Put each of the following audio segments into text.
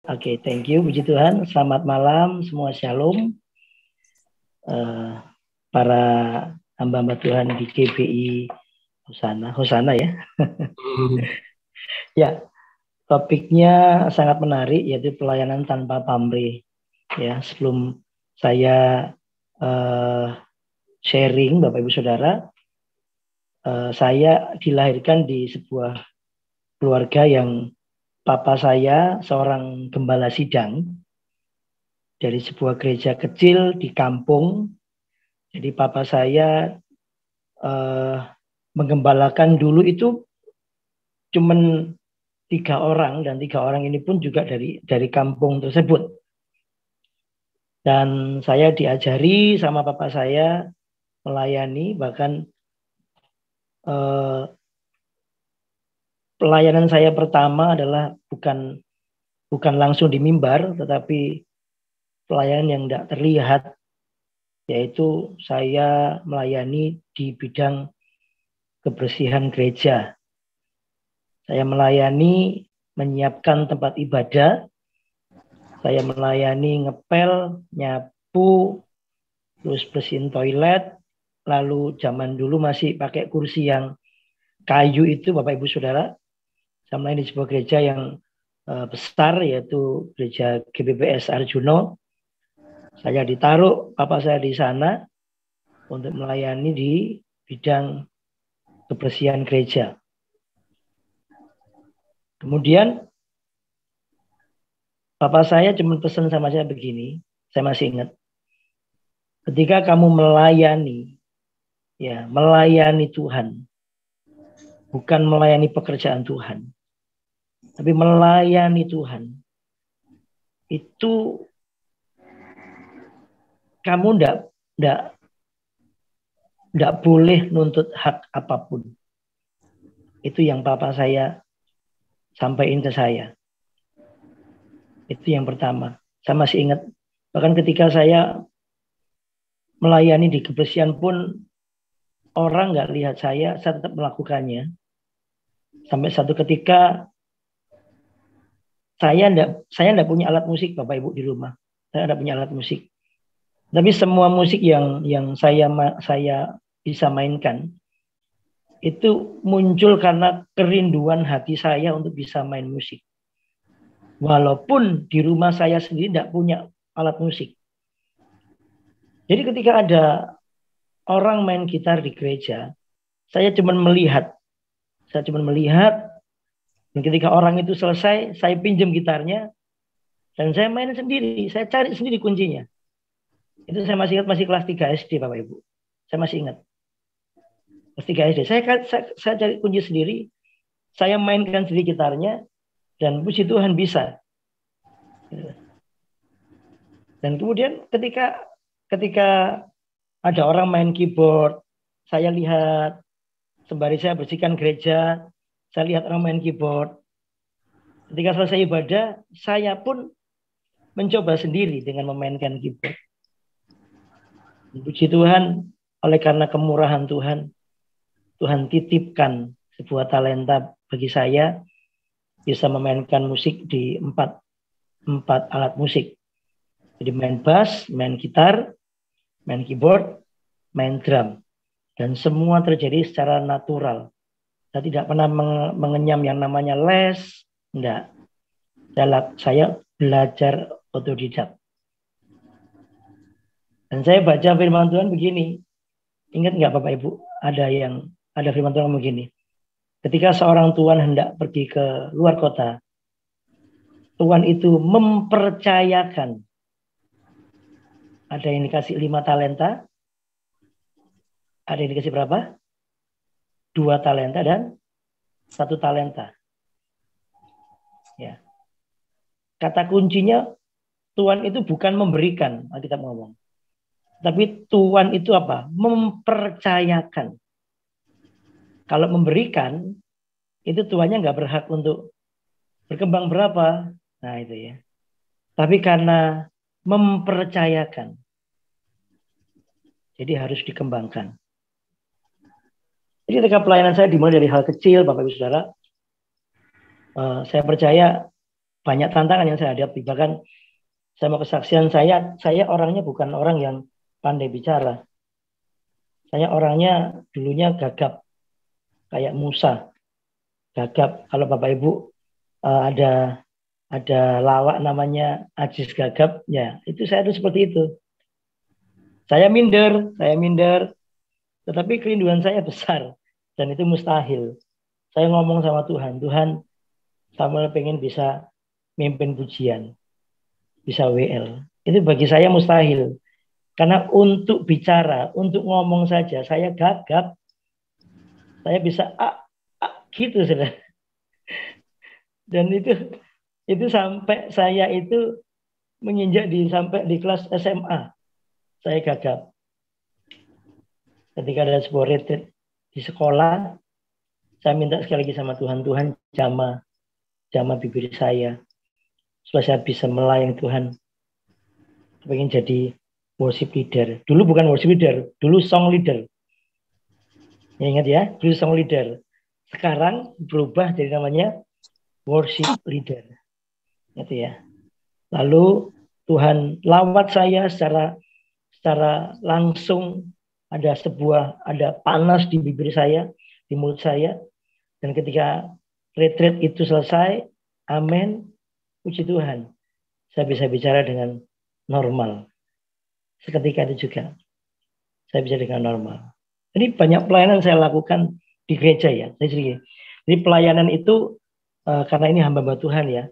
Oke, thank you, puji Tuhan. Selamat malam, semua shalom. Para hamba-hamba Tuhan di GBI Hosana ya. Ya, topiknya sangat menarik, yaitu pelayanan tanpa pamrih. Ya, sebelum saya sharing, Bapak Ibu Saudara, saya dilahirkan di sebuah keluarga yang papa saya seorang gembala sidang dari sebuah gereja kecil di kampung. Jadi papa saya menggembalakan dulu itu cuman 3 orang, dan 3 orang ini pun juga dari kampung tersebut. Dan saya diajari sama papa saya melayani, bahkan pelayanan saya pertama adalah bukan langsung di mimbar, tetapi pelayanan yang tidak terlihat, yaitu saya melayani di bidang kebersihan gereja. Saya melayani menyiapkan tempat ibadah, saya melayani ngepel, nyapu, terus bersihin toilet. Lalu zaman dulu masih pakai kursi yang kayu itu, Bapak Ibu Saudara. Saya melayani di sebuah gereja yang besar, yaitu gereja GBPS Arjuno. Saya ditaruh papa saya di sana untuk melayani di bidang kebersihan gereja. Kemudian papa saya cuma pesan sama saya begini, saya masih ingat. Ketika kamu melayani, ya melayani Tuhan, bukan melayani pekerjaan Tuhan, tapi melayani Tuhan, itu kamu tidak boleh nuntut hak apapun. Itu yang papa saya sampaikan ke saya. Itu yang pertama. Saya masih ingat, bahkan ketika saya melayani di kebersihan pun, orang nggak lihat saya tetap melakukannya. Sampai satu ketika saya enggak punya alat musik, Bapak Ibu, di rumah. Saya enggak punya alat musik. Tapi semua musik yang saya bisa mainkan itu muncul karena kerinduan hati saya untuk bisa main musik. Walaupun di rumah saya sendiri tidak punya alat musik. Jadi ketika ada orang main gitar di gereja, saya cuma melihat. Dan ketika orang itu selesai, saya pinjam gitarnya dan saya main sendiri. Saya cari sendiri kuncinya. Itu saya masih ingat, masih kelas 3 SD, Bapak Ibu. Saya masih ingat. Kelas 3 SD. Saya cari kunci sendiri. Saya mainkan sendiri gitarnya. Dan puji Tuhan bisa. Dan kemudian ketika ada orang main keyboard, saya lihat. Sembari saya bersihkan gereja, saya lihat orang main keyboard. Ketika selesai ibadah, saya pun mencoba sendiri dengan memainkan keyboard. Puji Tuhan, oleh karena kemurahan Tuhan, Tuhan titipkan sebuah talenta bagi saya, bisa memainkan musik di empat alat musik. Jadi main bass, main gitar, main keyboard, main drum. Dan semua terjadi secara natural. Saya tidak pernah mengenyam yang namanya les, enggak. Saya belajar otodidak. Dan saya baca firman Tuhan begini. Ingat enggak Bapak Ibu? Ada firman Tuhan begini. Ketika seorang tuan hendak pergi ke luar kota, tuan itu mempercayakan. Ada yang dikasih 5 talenta. Ada yang dikasih berapa? 2 talenta dan 1 talenta. Ya. Kata kuncinya, Tuhan itu bukan memberikan, kita ngomong. Tapi Tuhan itu apa? Mempercayakan. Kalau memberikan, itu Tuhannya nggak berhak untuk berkembang berapa. Nah itu ya. Tapi karena mempercayakan, jadi harus dikembangkan. Jadi ketika pelayanan saya dimulai dari hal kecil, Bapak Ibu Saudara, saya percaya banyak tantangan yang saya hadapi. Bahkan saya mau kesaksian, saya orangnya bukan orang yang pandai bicara. Saya orangnya dulunya gagap, kayak Musa, gagap. Kalau Bapak Ibu ada lawak namanya Ajis Gagap, ya itu saya tuh seperti itu. Saya minder, tetapi kerinduan saya besar dan itu mustahil. Saya ngomong sama Tuhan, Tuhan, Samuel pengen bisa mimpin pujian, bisa WL. Itu bagi saya mustahil. Karena untuk bicara, untuk ngomong saja, saya gagap. Saya bisa gitu sudah. Dan itu sampai saya itu menginjak sampai di kelas SMA. Saya gagap. Ketika ada sebuah retreat di sekolah, saya minta sekali lagi sama Tuhan, Tuhan jama bibir saya supaya saya bisa melayani Tuhan. Saya ingin jadi worship leader. Dulu bukan worship leader, dulu song leader. Ya, ingat ya, dulu song leader. Sekarang berubah jadi namanya worship leader. Gitu ya. Lalu Tuhan lawat saya secara langsung, ada panas di bibir saya, di mulut saya. Dan ketika retreat itu selesai, amin, puji Tuhan, saya bisa bicara dengan normal. Seketika itu juga, saya bisa dengan normal. Jadi banyak pelayanan saya lakukan di gereja ya. Jadi pelayanan itu karena ini hamba Tuhan ya.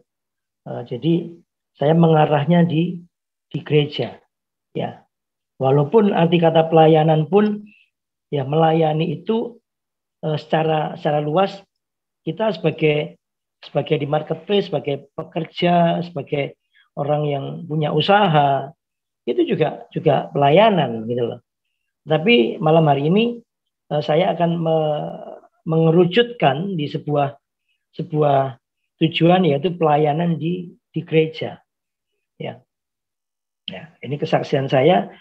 Jadi saya mengarahnya di gereja ya. Walaupun arti kata pelayanan pun ya melayani itu secara luas, kita sebagai di marketplace, sebagai pekerja, sebagai orang yang punya usaha, itu juga pelayanan gitu loh. Tapi malam hari ini saya akan mengerucutkan di sebuah tujuan, yaitu pelayanan di gereja. Ya. Ya, ini kesaksian saya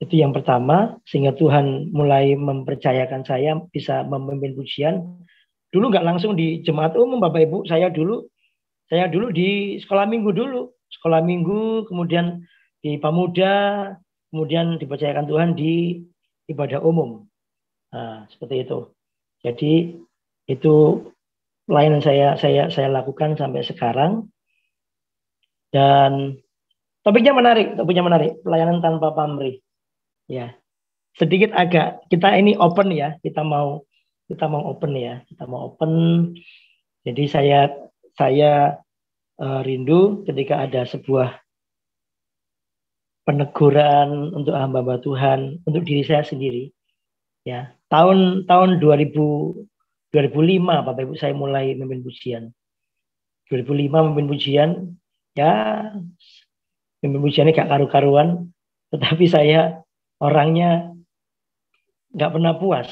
itu yang pertama, sehingga Tuhan mulai mempercayakan saya bisa memimpin pujian. Dulu nggak langsung di jemaat umum, Bapak Ibu. Saya dulu di sekolah minggu, kemudian di Pamuda, kemudian dipercayakan Tuhan di ibadah umum. Nah, seperti itu. Jadi itu pelayanan saya lakukan sampai sekarang. Dan topiknya menarik, pelayanan tanpa pamrih. Ya, sedikit agak kita ini open ya, kita mau open ya, Jadi saya rindu ketika ada sebuah peneguran untuk hamba Tuhan, untuk diri saya sendiri. Ya, tahun 2005 Bapak Ibu saya mulai memimpin pujian. 2005 memimpin pujian, ya memimpin pujiannya gak karu-karuan, tetapi saya orangnya nggak pernah puas,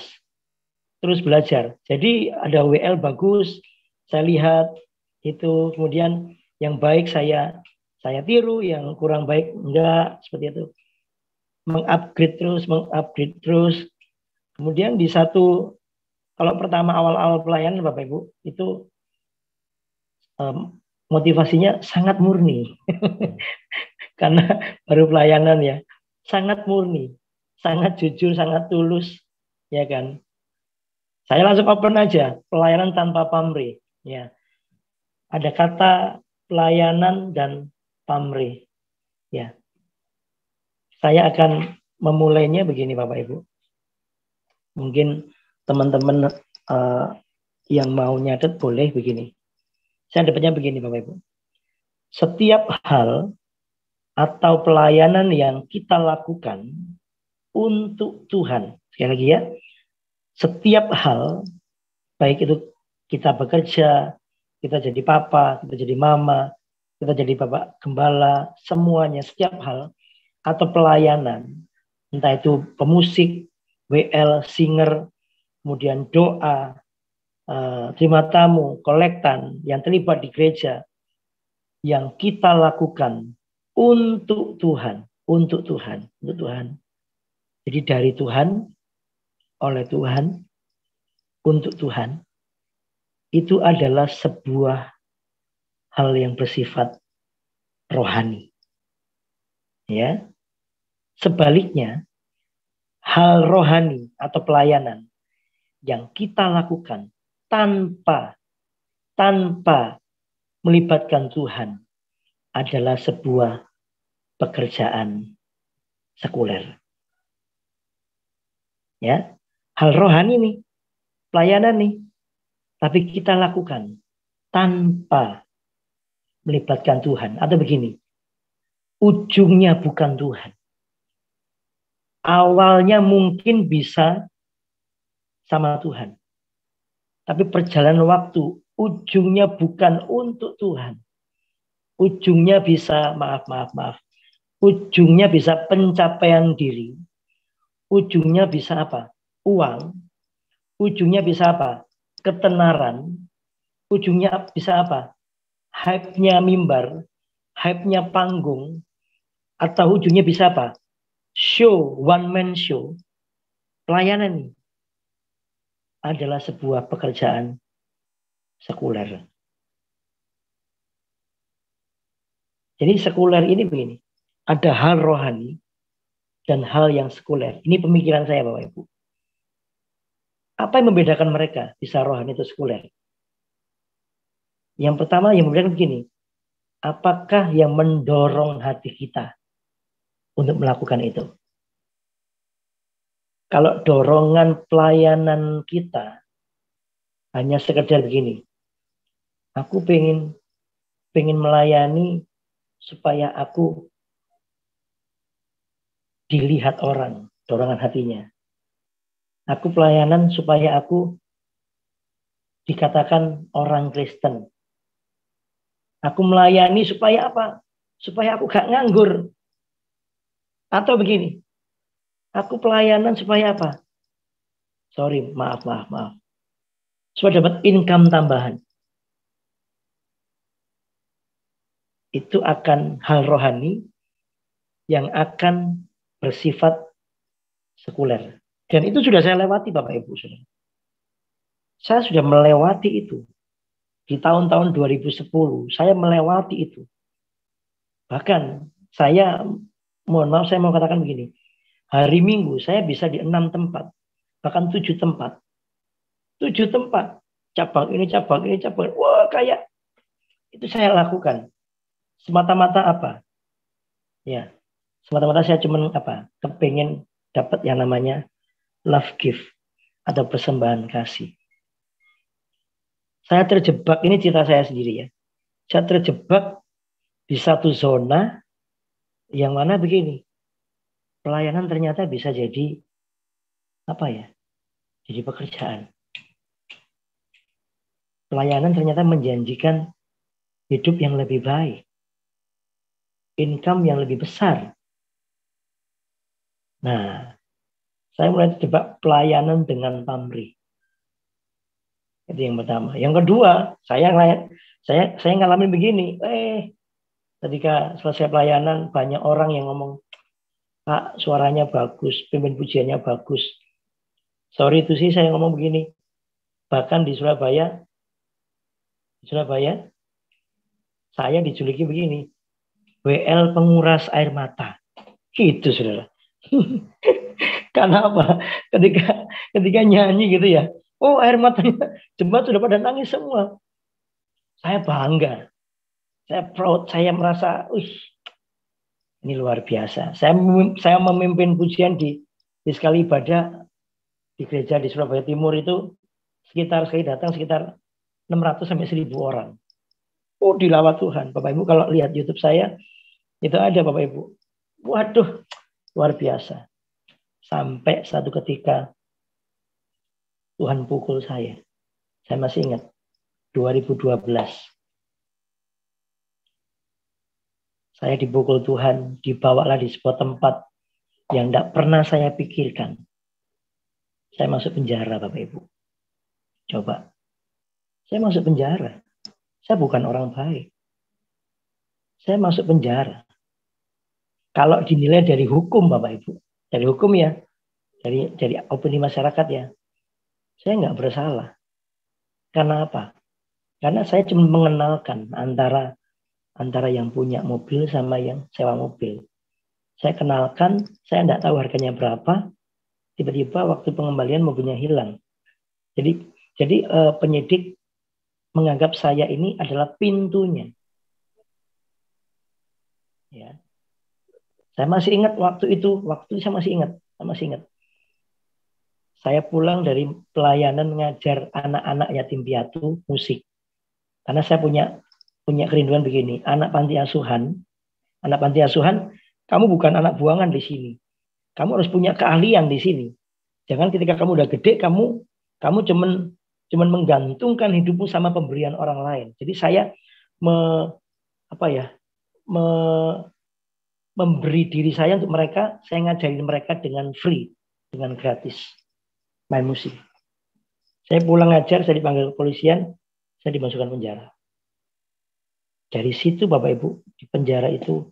terus belajar. Jadi ada WL bagus, saya lihat itu, kemudian yang baik saya tiru, yang kurang baik enggak, seperti itu. Mengupgrade terus. Kemudian kalau pertama awal-awal pelayanan Bapak Ibu, itu motivasinya sangat murni. Karena baru pelayanan ya, sangat murni, sangat jujur, sangat tulus, ya kan. Saya langsung open aja, pelayanan tanpa pamrih. Ya, ada kata pelayanan dan pamrih. Ya, saya akan memulainya begini, Bapak Ibu. Mungkin teman-teman yang mau nyatet boleh begini. Saya dapatnya begini, Bapak Ibu. Setiap hal atau pelayanan yang kita lakukan untuk Tuhan. Sekali lagi ya, setiap hal, baik itu kita bekerja, kita jadi papa, kita jadi mama, kita jadi bapak gembala, semuanya, setiap hal, atau pelayanan, entah itu pemusik, WL, singer, kemudian doa, terima tamu, kolektan, yang terlibat di gereja, yang kita lakukan untuk Tuhan. Jadi dari Tuhan, oleh Tuhan, untuk Tuhan, itu adalah sebuah hal yang bersifat rohani. Ya. Sebaliknya, hal rohani atau pelayanan yang kita lakukan tanpa melibatkan Tuhan adalah sebuah pekerjaan sekuler. Ya, hal rohani nih, pelayanan nih, tapi kita lakukan tanpa melibatkan Tuhan. Atau begini, ujungnya bukan Tuhan. Awalnya mungkin bisa sama Tuhan. Tapi perjalanan waktu, ujungnya bukan untuk Tuhan. Ujungnya bisa, maaf. Ujungnya bisa pencapaian diri. Ujungnya bisa apa? Uang. Ujungnya bisa apa? Ketenaran. Ujungnya bisa apa? Hype-nya mimbar. Hype-nya panggung. Atau ujungnya bisa apa? Show, one man show. Pelayanan ini adalah sebuah pekerjaan sekuler. Jadi sekuler ini begini. Ada hal rohani dan hal yang sekuler. Ini pemikiran saya Bapak Ibu. Apa yang membedakan mereka bisa rohani atau sekuler? Yang pertama yang membedakan begini. Apakah yang mendorong hati kita untuk melakukan itu? Kalau dorongan pelayanan kita hanya sekedar begini. Aku pengen melayani supaya aku dilihat orang, dorongan hatinya. Aku pelayanan supaya aku dikatakan orang Kristen. Aku melayani supaya apa? Supaya aku gak nganggur. Atau begini, aku pelayanan supaya apa? Sorry, maaf. Supaya dapat income tambahan. Itu akan hal rohani yang akan bersifat sekuler. Dan itu sudah saya lewati Bapak Ibu. Saya sudah melewati itu. Di tahun-tahun 2010, saya melewati itu. Bahkan saya, mohon maaf saya mau katakan begini. Hari Minggu saya bisa di 6 tempat. Bahkan 7 tempat. 7 tempat. Cabang ini. Wah kayak itu saya lakukan. Semata-mata apa? Ya, semata-mata saya cuma kepengen dapat yang namanya love gift atau persembahan kasih. Saya terjebak, ini cerita saya sendiri ya. Saya terjebak di satu zona yang mana begini. Pelayanan ternyata bisa jadi jadi pekerjaan. Pelayanan ternyata menjanjikan hidup yang lebih baik. Income yang lebih besar. Nah, saya mulai terjebak pelayanan dengan pamrih. Itu yang pertama. Yang kedua, saya ngalamin begini. Ketika selesai pelayanan, banyak orang yang ngomong, Pak, suaranya bagus, pimpin pujiannya bagus. Sorry itu sih saya ngomong begini. Bahkan di Surabaya, saya dijuluki begini. WL penguras air mata. Gitu, saudara. Karena apa? Ketika nyanyi gitu ya. Oh, air matanya jemaat sudah pada nangis semua. Saya bangga. Saya proud. Saya merasa, ini luar biasa. Saya memimpin pujian di sekali ibadah di gereja di Surabaya Timur itu sekali datang sekitar 600 sampai 1000 orang. Oh, dilawat Tuhan. Bapak Ibu kalau lihat YouTube saya, itu ada Bapak Ibu. Waduh, luar biasa. Sampai satu ketika Tuhan pukul saya. Saya masih ingat. 2012. Saya dipukul Tuhan, dibawalah di sebuah tempat yang tidak pernah saya pikirkan. Saya masuk penjara, Bapak Ibu. Coba. Saya masuk penjara. Saya bukan orang baik. Saya masuk penjara. Kalau dinilai dari hukum, Bapak Ibu. Dari hukum ya. Dari opini masyarakat ya. Saya nggak bersalah. Karena apa? Karena saya cuma mengenalkan antara yang punya mobil sama yang sewa mobil. Saya kenalkan, saya tidak tahu harganya berapa. Tiba-tiba waktu pengembalian mobilnya hilang. Jadi penyidik menganggap saya ini adalah pintunya. Ya. Saya masih ingat waktu saya masih ingat. Saya pulang dari pelayanan ngajar anak-anak yatim piatu musik. Karena saya punya kerinduan begini, anak panti asuhan, kamu bukan anak buangan di sini. Kamu harus punya keahlian di sini. Jangan ketika kamu udah gede, kamu cuman menggantungkan hidupmu sama pemberian orang lain. Jadi saya memberi diri saya untuk mereka, saya ngajarin mereka dengan free, dengan gratis, main musik. Saya pulang ngajar, saya dipanggil kepolisian, saya dimasukkan penjara. Dari situ Bapak Ibu, di penjara itu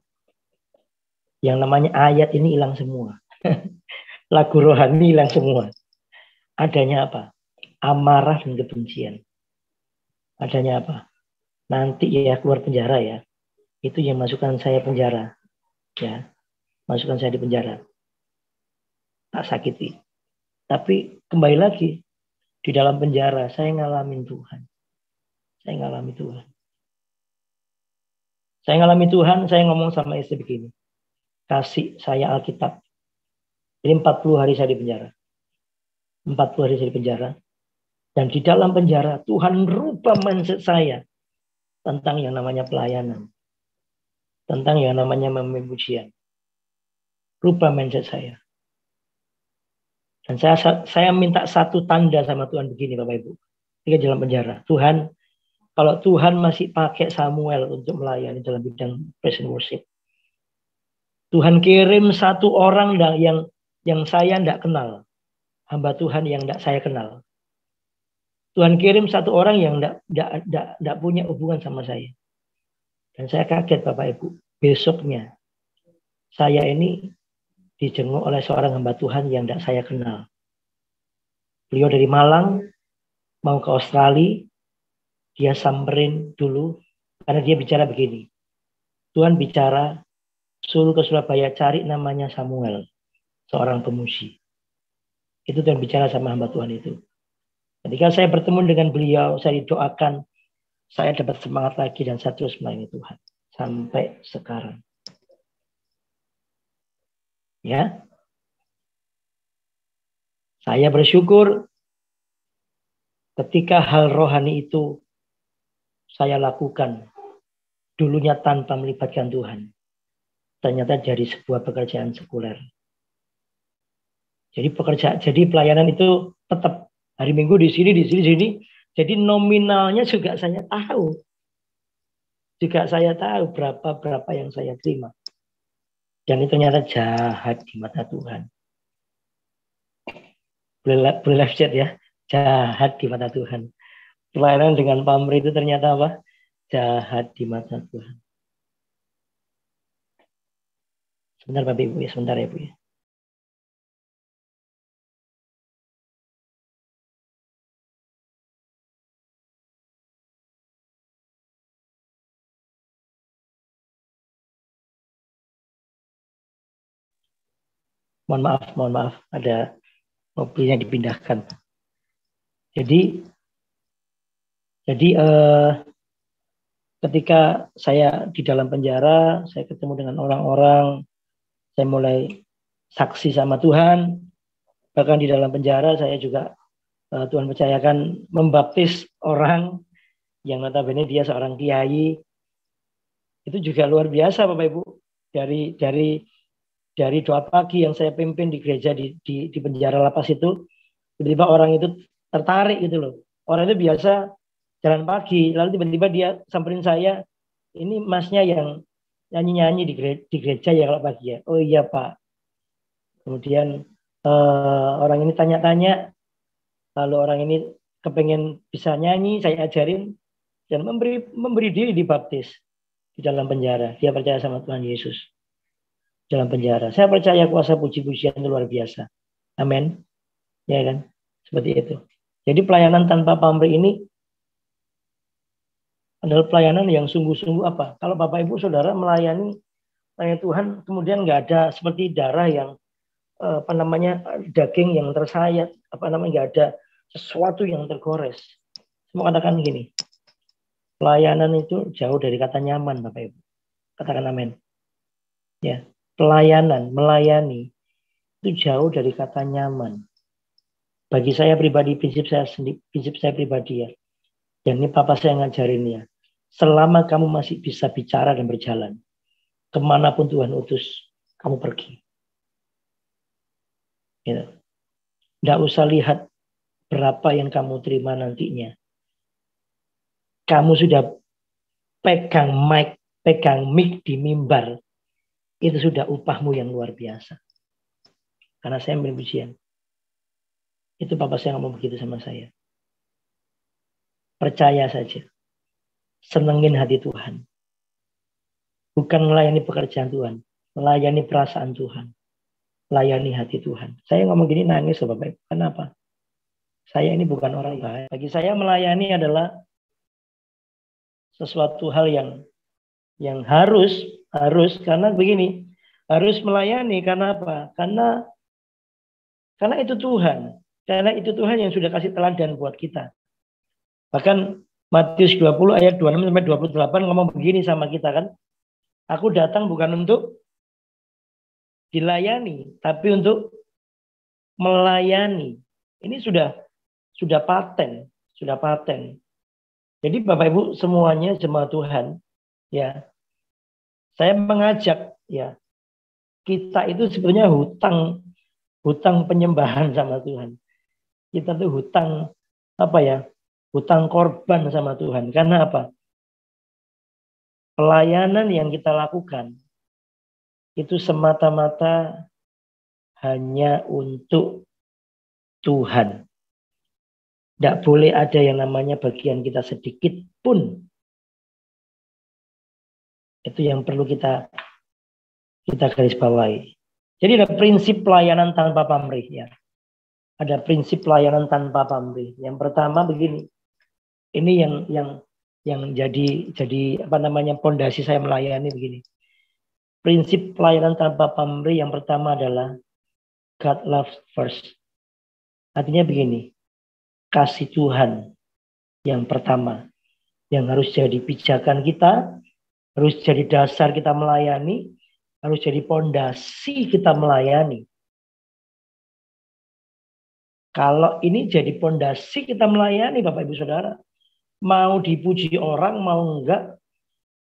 yang namanya ayat ini hilang semua. Lagu rohani hilang semua. Adanya apa? Amarah dan kebencian. Adanya apa? Nanti ya keluar penjara ya. Itu yang masukkan saya penjara. Ya, masukkan saya di penjara. Tak sakiti. Tapi kembali lagi, di dalam penjara saya ngalamin Tuhan. Saya ngalami Tuhan, saya ngomong sama istri begini. Kasih saya Alkitab. Jadi 40 hari saya di penjara. 40 hari saya di penjara. Dan di dalam penjara Tuhan merubah mindset saya tentang yang namanya pelayanan. Tentang yang namanya memujian. Rubah mindset saya. Dan saya minta satu tanda sama Tuhan begini Bapak Ibu. Ketika dalam penjara. Tuhan, kalau Tuhan masih pakai Samuel untuk melayani dalam bidang praise and worship. Tuhan kirim satu orang yang saya tidak kenal. Hamba Tuhan yang tidak saya kenal. Tuhan kirim satu orang yang tidak punya hubungan sama saya. Dan saya kaget Bapak Ibu. Besoknya saya ini dijenguk oleh seorang hamba Tuhan yang tidak saya kenal. Beliau dari Malang mau ke Australia. Dia samperin dulu karena dia bicara begini. Tuhan bicara suruh ke Surabaya cari namanya Samuel. Seorang pemuji. Itu Tuhan bicara sama hamba Tuhan itu. Ketika saya bertemu dengan beliau, saya didoakan, saya dapat semangat lagi dan saya terus melayani Tuhan. Sampai sekarang. Ya. Saya bersyukur ketika hal rohani itu saya lakukan. Dulunya tanpa melibatkan Tuhan. Ternyata dari sebuah pekerjaan sekuler. Jadi pelayanan itu tetap hari Minggu di sini. Jadi nominalnya juga saya tahu. Berapa yang saya terima. Dan itu ternyata jahat di mata Tuhan. Boleh live chat ya. Jahat di mata Tuhan. Pelayanan dengan pamrih itu ternyata apa? Jahat di mata Tuhan. Sebentar Bapak Ibu ya, sebentar ya Bu ya. Mohon maaf, ada mobilnya dipindahkan. Jadi ketika saya di dalam penjara, saya ketemu dengan orang-orang, saya mulai saksi sama Tuhan. Bahkan di dalam penjara saya juga Tuhan percayakan membaptis orang yang notabene dia seorang kiai. Itu juga luar biasa Bapak Ibu. Dari doa pagi yang saya pimpin di gereja di penjara lapas itu, tiba-tiba orang itu tertarik gitu loh. Orang itu biasa jalan pagi, lalu tiba-tiba dia samperin saya, ini masnya yang nyanyi-nyanyi di gereja ya kalau pagi ya. Oh iya Pak. Kemudian orang ini tanya-tanya, lalu orang ini kepengen bisa nyanyi, saya ajarin dan memberi diri dibaptis di dalam penjara. Dia percaya sama Tuhan Yesus dalam penjara. Saya percaya kuasa puji-pujian itu luar biasa. Amin. Ya kan? Seperti itu. Jadi pelayanan tanpa pamrih ini adalah pelayanan yang sungguh-sungguh apa? Kalau Bapak Ibu Saudara melayani Tuhan, kemudian nggak ada seperti darah yang daging yang tersayat, nggak ada sesuatu yang tergores. Semua katakan gini, pelayanan itu jauh dari kata nyaman, Bapak Ibu. Katakan amin. Ya, pelayanan, melayani itu jauh dari kata nyaman. Bagi saya pribadi, prinsip saya pribadi ya. Dan ini Papa saya ngajarin ya. Selama kamu masih bisa bicara dan berjalan, kemanapun Tuhan utus, kamu pergi. Gitu. Nggak usah lihat berapa yang kamu terima nantinya. Kamu sudah pegang mic di mimbar, itu sudah upahmu yang luar biasa. Karena saya ambil pujian. Itu Papa saya ngomong begitu sama saya. Percaya saja. Senengin hati Tuhan. Bukan melayani pekerjaan Tuhan. Melayani perasaan Tuhan. Layani hati Tuhan. Saya ngomong gini nangis loh Bapak. Kenapa? Saya ini bukan orang baik. Bagi saya melayani adalah sesuatu hal yang harus karena begini. Harus melayani karena apa? Karena itu Tuhan. Karena itu Tuhan yang sudah kasih teladan buat kita. Bahkan Matius 20 ayat 26 sampai 28 ngomong begini sama kita kan. Aku datang bukan untuk dilayani, tapi untuk melayani. Ini sudah paten. Jadi Bapak Ibu semuanya jemaat Tuhan, ya. Saya mengajak ya. Kita itu sebenarnya hutang penyembahan sama Tuhan. Kita tuh hutang hutang korban sama Tuhan. Karena apa? Pelayanan yang kita lakukan itu semata-mata hanya untuk Tuhan. Tidak boleh ada yang namanya bagian kita sedikit pun. Itu yang perlu kita garis bawahi. Jadi ada prinsip pelayanan tanpa pamrih ya. Ada prinsip pelayanan tanpa pamrih. Yang pertama begini. Ini yang jadi pondasi saya melayani begini. Prinsip pelayanan tanpa pamrih yang pertama adalah God loves first. Artinya begini. Kasih Tuhan yang pertama. Yang harus jadi pijakan kita. Harus jadi dasar kita melayani. Harus jadi pondasi kita melayani. Kalau ini jadi pondasi kita melayani Bapak Ibu Saudara. Mau dipuji orang, mau enggak.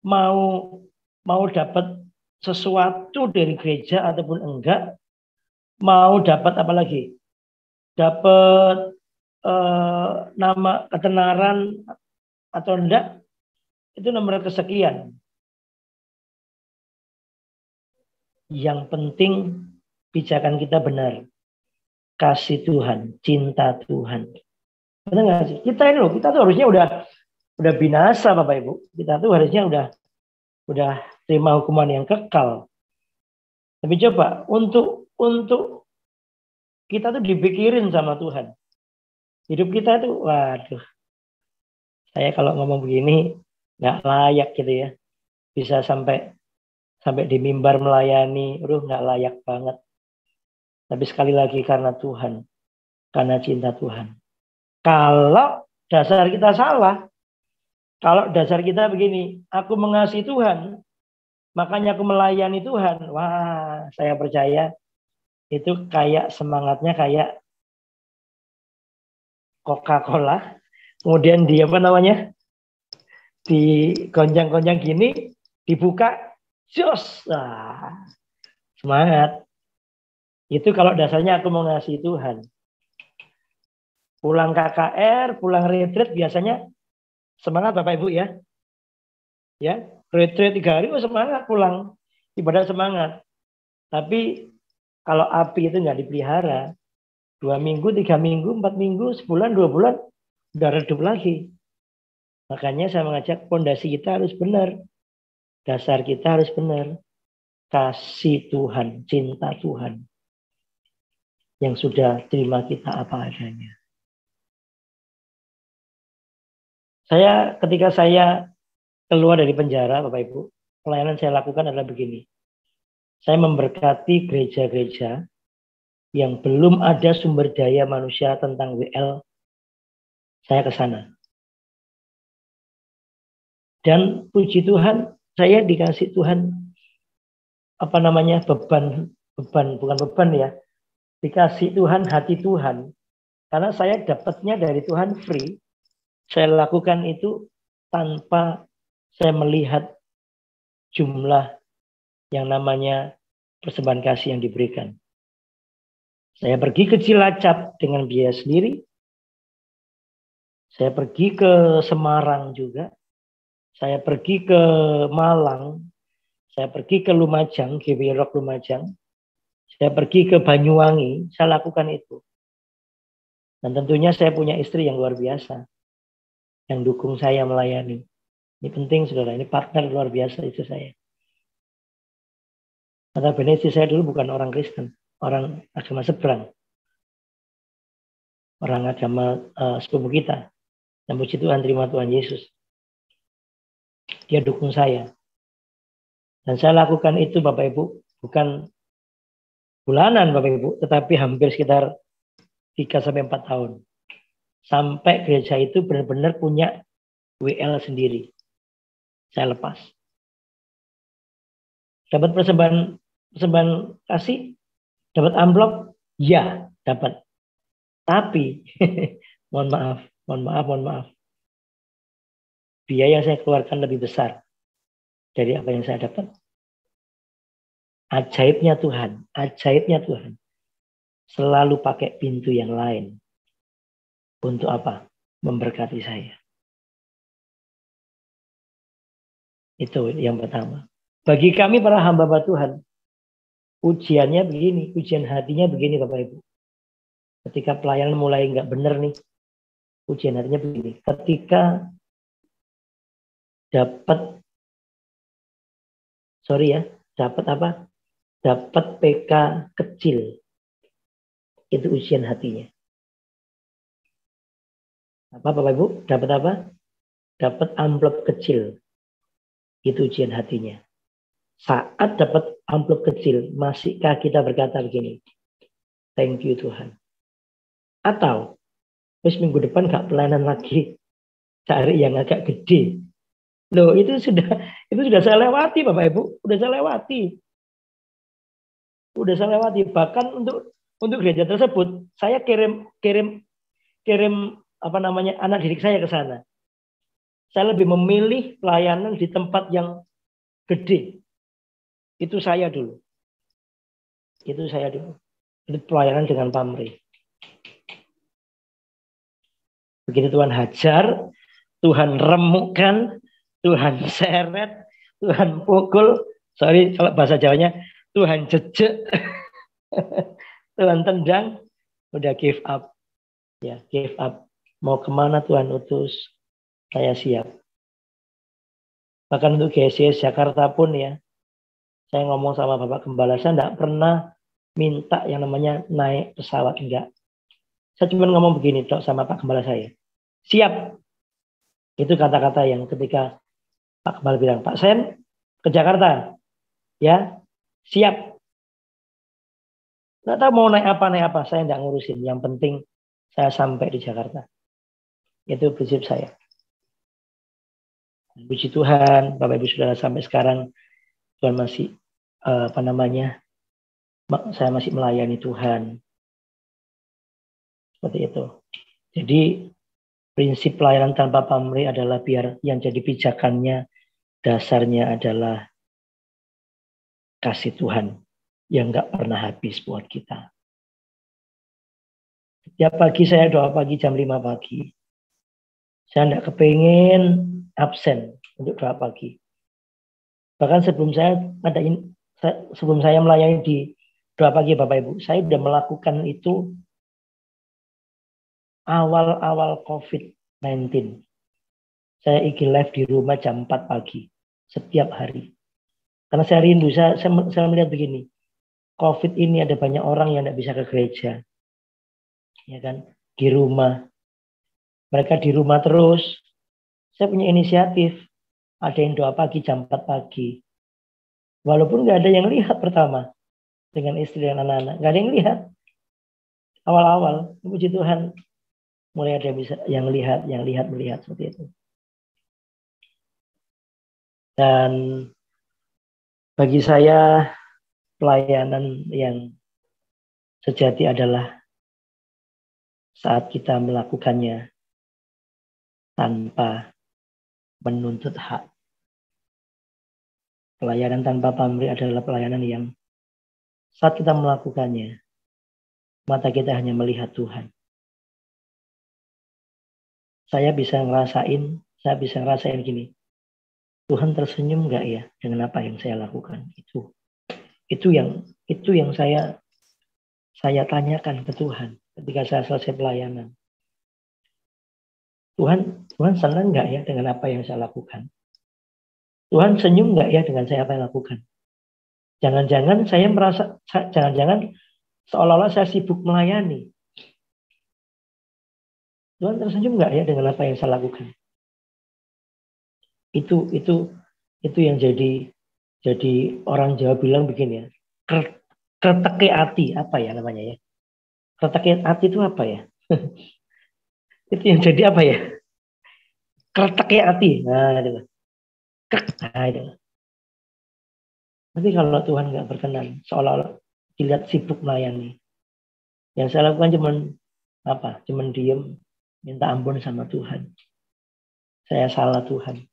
Mau dapat sesuatu dari gereja ataupun enggak. Mau dapat apa lagi? Dapat nama ketenaran atau enggak. Itu nomor kesekian. Yang penting pijakan kita benar. Kasih Tuhan, cinta Tuhan. Benar nggak sih? Kita tuh harusnya udah binasa Bapak Ibu. Kita tuh harusnya udah terima hukuman yang kekal. Tapi coba untuk kita tuh dipikirin sama Tuhan. Hidup kita tuh, waduh. Saya kalau ngomong begini nggak layak gitu ya. Bisa sampai di mimbar melayani, nggak layak banget. Tapi sekali lagi karena Tuhan, karena cinta Tuhan. Kalau dasar kita salah, kalau dasar kita begini, aku mengasihi Tuhan, makanya aku melayani Tuhan. Wah, saya percaya itu kayak semangatnya kayak Coca-Cola. Kemudian di di gonjang-gonjang gini, dibuka, jos, semangat. Itu kalau dasarnya aku mengasihi Tuhan. Pulang KKR, pulang retreat biasanya semangat Bapak Ibu ya. Ya, retreat 3 hari semangat pulang. Ibadah semangat. Tapi kalau api itu nggak dipelihara, 2 minggu, 3 minggu, 4 minggu, sebulan, 2 bulan, udah redup lagi. Makanya saya mengajak pondasi kita harus benar. Dasar kita harus benar. Kasih Tuhan, cinta Tuhan. Yang sudah terima kita apa adanya. Ketika saya keluar dari penjara, Bapak Ibu, pelayanan saya lakukan adalah begini. Saya memberkati gereja-gereja yang belum ada sumber daya manusia tentang WL, saya ke sana. Dan puji Tuhan, saya dikasih Tuhan beban bukan beban ya, dikasih Tuhan hati Tuhan, karena saya dapatnya dari Tuhan free. Saya lakukan itu tanpa saya melihat jumlah yang namanya persembahan kasih yang diberikan. Saya pergi ke Cilacap dengan biaya sendiri. Saya pergi ke Semarang juga. Saya pergi ke Malang. Saya pergi ke Lumajang, GW Rock Lumajang. Saya pergi ke Banyuwangi. Saya lakukan itu. Dan tentunya saya punya istri yang luar biasa. Yang dukung saya melayani. Ini penting, saudara. Ini partner luar biasa itu saya. Karena benar istri saya dulu bukan orang Kristen. Orang agama seberang. Orang agama sepupu kita. Dan puji Tuhan, terima Tuhan Yesus. Dia dukung saya. Dan saya lakukan itu Bapak Ibu. Bukan bulanan Bapak Ibu. Tetapi hampir sekitar 3-4 tahun. Sampai gereja itu benar-benar punya WL sendiri. Saya lepas. Dapat persembahan kasih? Dapat amplop? Ya, dapat. Tapi, mohon maaf. Biaya yang saya keluarkan lebih besar dari apa yang saya dapat. Ajaibnya Tuhan. Selalu pakai pintu yang lain. Untuk apa? Memberkati saya. Itu yang pertama. Bagi kami para hamba Tuhan, ujiannya begini, ujian hatinya begini Bapak Ibu. Ketika pelayanan mulai nggak benar nih, ujian hatinya begini. Ketika dapat PK kecil, itu ujian hatinya. Apa Bapak Ibu? Dapat apa? Dapat amplop kecil, itu ujian hatinya. Saat dapat amplop kecil, masihkah kita berkata begini, thank you Tuhan? Atau, terus minggu depan gak pelayanan lagi, cari yang agak gede. Loh, itu sudah saya lewati Bapak Ibu, udah saya lewati. Bahkan untuk gereja tersebut, saya kirim anak didik saya ke sana. Saya lebih memilih pelayanan di tempat yang gede. Itu saya dulu. Itu pelayanan dengan pamrih. Begitu Tuhan hajar, Tuhan remukkan, Tuhan seret, Tuhan pukul. Sorry kalau bahasa Jawanya, Tuhan jejek, Tuhan tendang, udah give up. Ya, give up. Mau kemana Tuhan utus, saya siap. Bahkan untuk GSIS Jakarta pun ya, saya ngomong sama Bapak Gembala, saya enggak pernah minta yang namanya naik pesawat, enggak. Saya cuma ngomong begini Dok, sama Pak Gembala saya. Siap. Itu kata-kata yang ketika Pak Gembala bilang, Pak Sen ke Jakarta. Ya, siap. Nggak tahu mau naik apa, saya enggak ngurusin. Yang penting saya sampai di Jakarta. Itu prinsip saya. Puji Tuhan, Bapak Ibu Saudara, sampai sekarang Tuhan masih saya masih melayani Tuhan. Seperti itu. Jadi prinsip pelayanan tanpa pamrih adalah biar yang jadi pijakannya, dasarnya adalah kasih Tuhan yang nggak pernah habis buat kita. Setiap pagi saya doa pagi jam 5 pagi. Saya nggak kepengen absen untuk doa pagi. Bahkan sebelum saya melayani di doa pagi Bapak Ibu, saya sudah melakukan itu awal-awal COVID-19. Saya IG live di rumah jam 4 pagi setiap hari. Karena saya rindu, saya melihat begini. COVID ini ada banyak orang yang tidak bisa ke gereja. Ya kan? Di rumah. Mereka di rumah terus. Saya punya inisiatif. Ada yang doa pagi jam 4 pagi. Walaupun nggak ada yang lihat pertama dengan istri dan anak-anak. Nggak ada yang lihat. Awal-awal, puji Tuhan, mulai ada yang lihat, melihat seperti itu. Dan bagi saya, pelayanan yang sejati adalah saat kita melakukannya tanpa menuntut hak. Pelayanan tanpa pamrih adalah pelayanan yang saat kita melakukannya, mata kita hanya melihat Tuhan. Saya bisa ngerasain gini, Tuhan tersenyum nggak ya dengan apa yang saya lakukan? Itu yang saya tanyakan ke Tuhan ketika saya selesai pelayanan. Tuhan senang nggak ya dengan apa yang saya lakukan? Tuhan senyum nggak ya dengan saya apa yang lakukan? Jangan-jangan saya merasa, jangan-jangan seolah-olah saya sibuk melayani. Tuhan tersenyum nggak ya dengan apa yang saya lakukan? Itu yang jadi orang Jawa bilang begini ya, kreteke ati, apa ya namanya ya? Kreteke ati itu apa ya? Itu yang jadi apa ya? Kreteke ati. Nah, itu. Nah, itu. Tapi kalau Tuhan nggak berkenan, seolah-olah dilihat sibuk melayani. Yang saya lakukan cuman diem, minta ampun sama Tuhan. Saya salah Tuhan.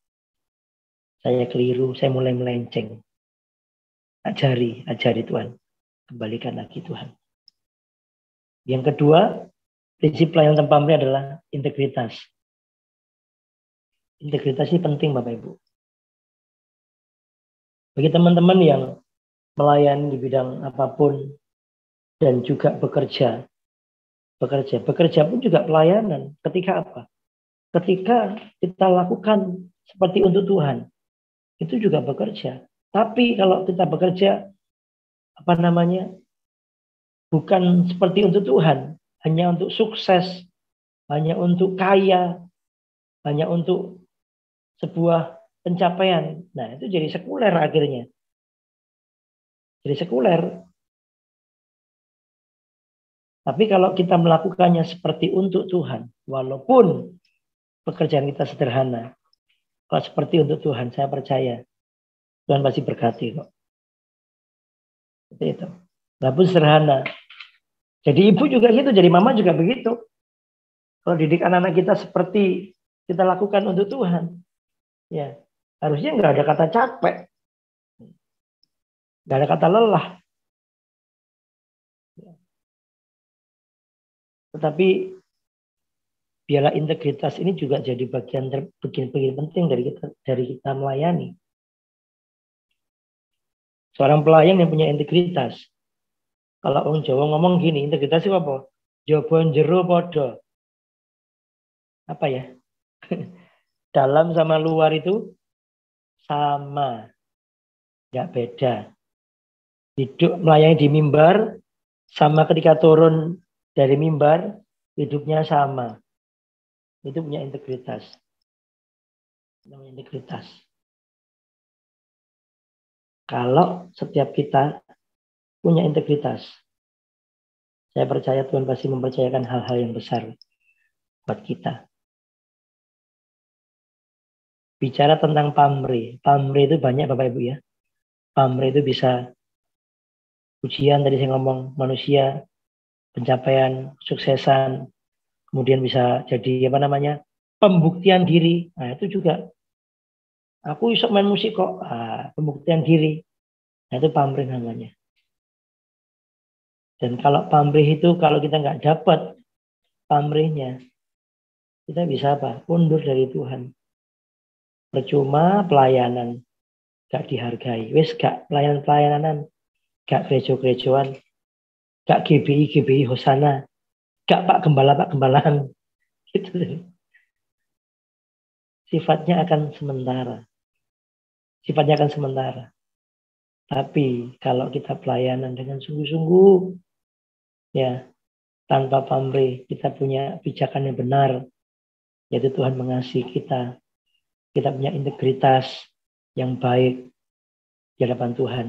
Saya keliru, saya mulai melenceng. Ajari Tuhan. Kembalikan lagi Tuhan. Yang kedua, prinsip pelayanan tanpa pamrih adalah integritas. Integritas ini penting Bapak Ibu. Bagi teman-teman yang melayani di bidang apapun dan juga bekerja pun juga pelayanan. Ketika apa? Ketika kita lakukan seperti untuk Tuhan, itu juga bekerja. Tapi kalau kita bekerja bukan seperti untuk Tuhan, hanya untuk sukses, hanya untuk kaya, hanya untuk sebuah pencapaian. Nah, itu jadi sekuler akhirnya. Jadi sekuler. Tapi kalau kita melakukannya seperti untuk Tuhan, walaupun pekerjaan kita sederhana, kalau seperti untuk Tuhan, saya percaya Tuhan pasti berkati kok. Seperti itu. Walaupun sederhana. Jadi ibu juga gitu, jadi mama juga begitu. Kalau didik anak-anak kita seperti kita lakukan untuk Tuhan, ya harusnya nggak ada kata capek, nggak ada kata lelah. Tetapi biarlah integritas ini juga jadi bagian penting dari kita melayani. Seorang pelayan yang punya integritas. Kalau orang Jawa ngomong gini, integritas itu apa? Jawaban jero podo. Apa ya? Dalam sama luar itu sama. Nggak beda. Hidup melayani di mimbar, sama ketika turun dari mimbar, hidupnya sama. Itu punya integritas. Namanya integritas. Kalau setiap kita punya integritas, saya percaya Tuhan pasti mempercayakan hal-hal yang besar buat kita. Bicara tentang pamrih. Pamrih itu banyak Bapak Ibu ya. Pamrih itu bisa ujian, tadi saya ngomong, manusia, pencapaian, suksesan, kemudian bisa jadi pembuktian diri. Nah itu juga, aku bisa main musik kok, pembuktian diri. Nah itu pamrih namanya. Dan kalau pamrih itu, kalau kita nggak dapat pamrihnya, kita bisa apa? Undur dari Tuhan. Percuma pelayanan gak dihargai. Wis gak pelayanan, gak gerejo-gerejoan, gak GBI Hosana, gak Pak Gembalaan. Gitu. Sifatnya akan sementara. Tapi kalau kita pelayanan dengan sungguh-sungguh, ya tanpa pamrih, kita punya pijakan yang benar, yaitu Tuhan mengasihi kita. kita punya integritas yang baik di hadapan Tuhan.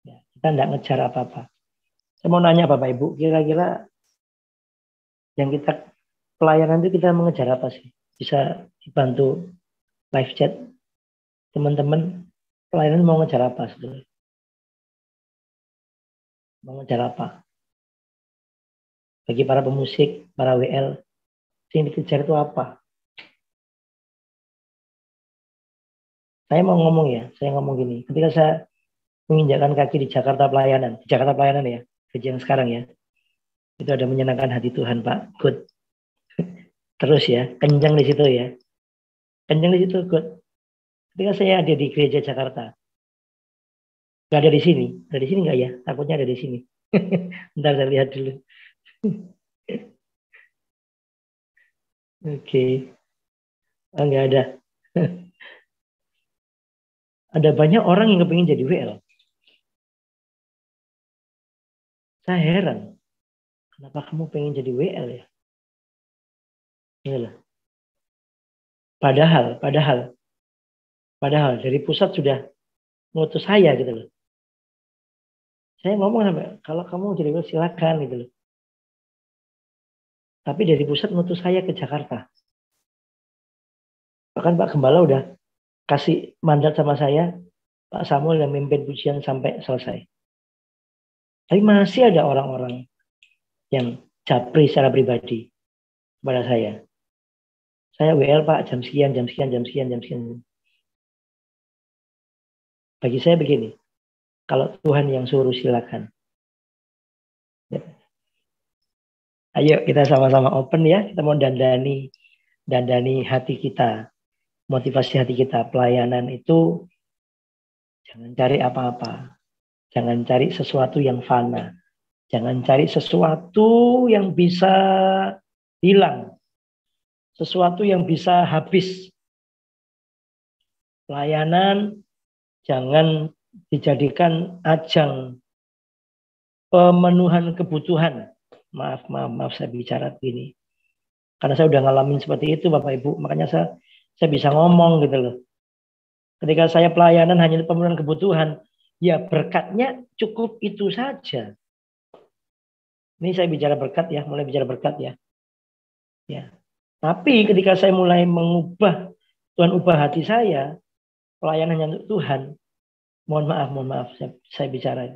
Ya, kita tidak ngejar apa-apa. Saya mau nanya Bapak Ibu, kira-kira yang kita pelayanan itu kita mengejar apa sih? Bisa dibantu live chat teman-teman, pelayanan mau ngejar apa sebetulnya? Mau ngejar apa? Bagi para pemusik, para WL, yang dikejar itu apa? Saya mau ngomong ya, saya ngomong gini. Ketika saya menginjakkan kaki di Jakarta Pelayanan ya, kerja yang sekarang ya, itu ada menyenangkan hati Tuhan Pak. Good. Terus ya, kencang di situ ya. Kencang di situ, good. Ketika saya ada di gereja Jakarta, nggak ada di sini. Ada di sini nggak ya? Takutnya ada di sini. Ntar saya lihat dulu. Oke. Oh, nggak ada. Ada banyak orang yang kepingin jadi WL. Saya heran. Kenapa kamu pengen jadi WL ya? Yalah. Padahal dari pusat sudah ngutus saya gitu loh. Saya ngomong sampai kalau kamu jadi WL silakan gitu loh. Tapi dari pusat ngutus saya ke Jakarta. Bahkan Pak Gembala udah kasih mandat sama saya, Pak Samuel yang memimpin pujian sampai selesai. Tapi masih ada orang-orang yang japri secara pribadi kepada saya. Saya WL Pak jam sekian. Bagi saya begini, kalau Tuhan yang suruh silakan. Ayo kita sama-sama open ya, kita mau dandani hati kita, motivasi hati kita. Pelayanan itu jangan cari apa-apa, jangan cari sesuatu yang fana, jangan cari sesuatu yang bisa hilang, sesuatu yang bisa habis. Pelayanan jangan dijadikan ajang pemenuhan kebutuhan. Maaf saya bicara begini. Karena saya udah ngalamin seperti itu Bapak Ibu, makanya saya bisa ngomong gitu loh. Ketika saya pelayanan hanya pemenuhan kebutuhan, ya berkatnya cukup itu saja. Ini saya bicara berkat ya, mulai bicara berkat ya. Ya. Tapi ketika saya mulai mengubah, Tuhan ubah hati saya, pelayanannya untuk Tuhan, mohon maaf, saya bicara.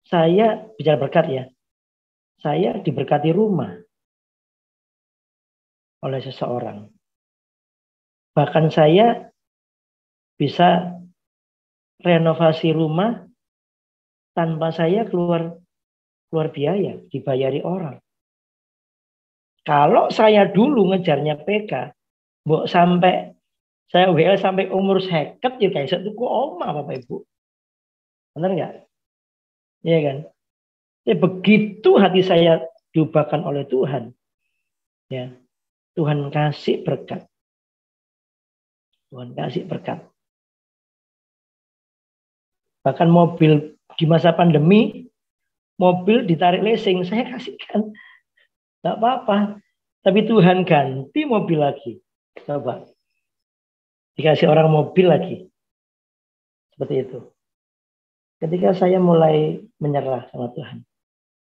Saya bicara berkat ya. Saya diberkati rumah oleh seseorang. Bahkan saya bisa renovasi rumah tanpa saya keluar biaya, dibayari orang. Kalau saya dulu ngejarnya PK, mbok sampai saya WL sampai umur seket ya guys, itu kok oma Bapak Ibu. Benar nggak? Iya kan? Ya, begitu hati saya diubahkan oleh Tuhan, ya Tuhan kasih berkat. Tuhan kasih berkat. Bahkan mobil di masa pandemi, mobil ditarik leasing, saya kasihkan. Nggak apa-apa. Tapi Tuhan ganti mobil lagi. Coba. Dikasih orang mobil lagi. Seperti itu. Ketika saya mulai menyerah sama Tuhan,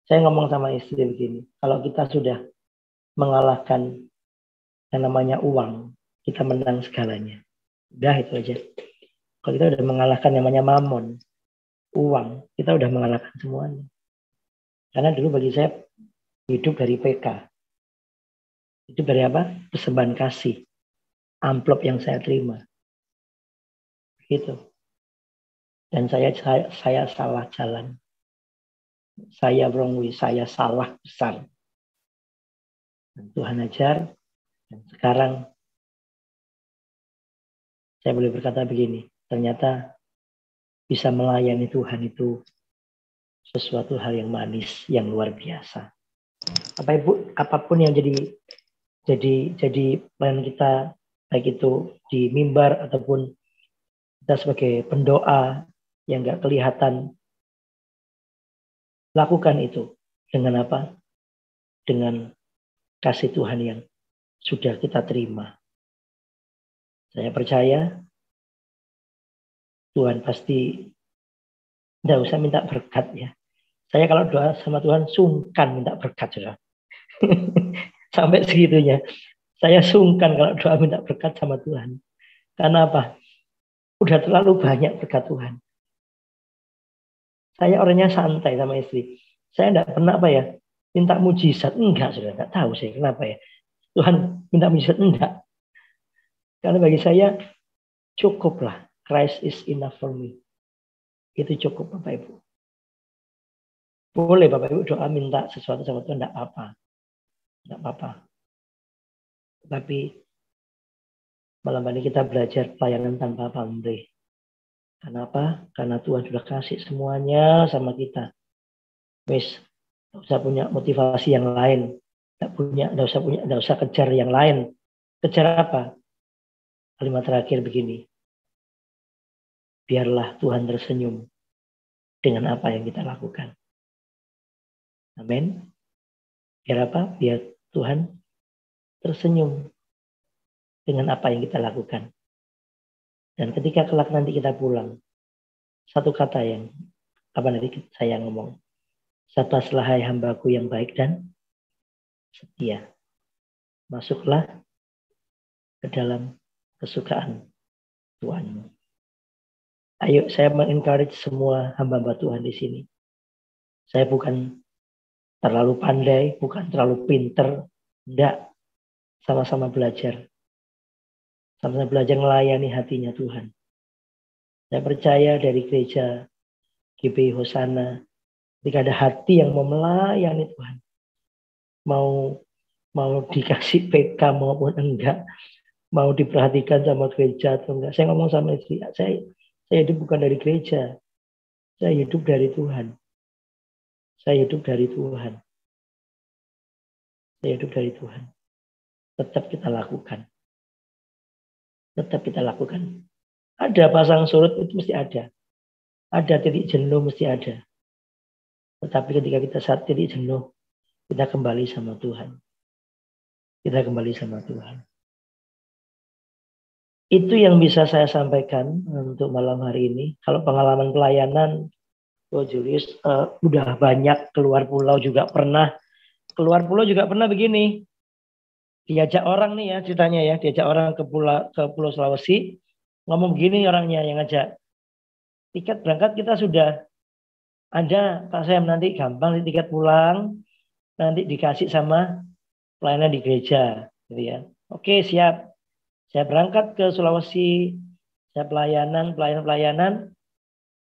saya ngomong sama istri begini, kalau kita sudah mengalahkan yang namanya uang, kita menang segalanya. Udah itu aja. Kalau kita udah mengalahkan yang namanya mamon, uang, kita udah mengalahkan semuanya. Karena dulu bagi saya hidup dari PK. Hidup dari apa? Persembahan kasih. Amplop yang saya terima. Gitu. Dan saya salah jalan. Saya wrong way, saya salah besar. Dan Tuhan ajar. Dan sekarang saya boleh berkata begini. Ternyata bisa melayani Tuhan itu sesuatu hal yang manis, yang luar biasa. Bapak Ibu, apapun yang jadi pelayanan kita, baik itu di mimbar ataupun kita sebagai pendoa yang nggak kelihatan, lakukan itu dengan apa? Dengan kasih Tuhan yang sudah kita terima. Saya percaya Tuhan pasti tidak usah minta berkat ya. Saya kalau doa sama Tuhan sungkan minta berkat, saudara. Sampai segitunya. Saya sungkan kalau doa minta berkat sama Tuhan. Karena apa? Udah terlalu banyak berkat Tuhan. Saya orangnya santai sama istri. Saya tidak pernah minta mujizat. Enggak, sudah enggak tahu saya kenapa ya. Tuhan minta mujizat enggak. Karena bagi saya cukuplah. Christ is enough for me. Itu cukup Bapak Ibu. Boleh Bapak Ibu doa minta sesuatu sama Tuhan, enggak apa-apa. Enggak apa-apa. Tapi malam ini kita belajar pelayanan tanpa pamrih. Kenapa? Karena Tuhan sudah kasih semuanya sama kita. Wes, tidak usah punya motivasi yang lain. Tidak usah kejar yang lain. Kejar apa? Kalimat terakhir begini. Biarlah Tuhan tersenyum dengan apa yang kita lakukan. Amin. Biar apa? Biar Tuhan tersenyum dengan apa yang kita lakukan. Dan ketika kelak nanti kita pulang, satu kata yang nanti saya ngomong. Sabaslah hai hambaku yang baik dan setia. Masuklah ke dalam kesukaan Tuhanmu. Ayo, saya mengencourage semua hamba-hamba Tuhan di sini. Saya bukan terlalu pandai, bukan terlalu pinter. Enggak. Sama-sama belajar. Sama-sama belajar melayani hatinya Tuhan. Saya percaya dari gereja GBI Hosana, ketika ada hati yang mau melayani Tuhan, mau dikasih PK maupun enggak, mau diperhatikan sama gereja atau enggak. Saya ngomong sama istri, saya hidup bukan dari gereja, saya hidup dari Tuhan. Saya hidup dari Tuhan. Saya hidup dari Tuhan. Tetap kita lakukan. Tetap kita lakukan. Ada pasang surut itu mesti ada. Ada titik jenuh mesti ada. Tetapi ketika kita saat titik jenuh, kita kembali sama Tuhan. Kita kembali sama Tuhan. Itu yang bisa saya sampaikan untuk malam hari ini. Kalau pengalaman pelayanan, Julius udah banyak keluar pulau juga pernah. Keluar pulau juga pernah begini. Diajak orang nih ya ceritanya ya. Diajak orang ke Pulau Sulawesi. Ngomong begini orangnya yang ngajak. Tiket berangkat kita sudah ada. Pak Sam nanti gampang tiket pulang. Nanti dikasih sama pelayanan di gereja. Gitu ya. Oke siap. Saya berangkat ke Sulawesi. Saya pelayanan.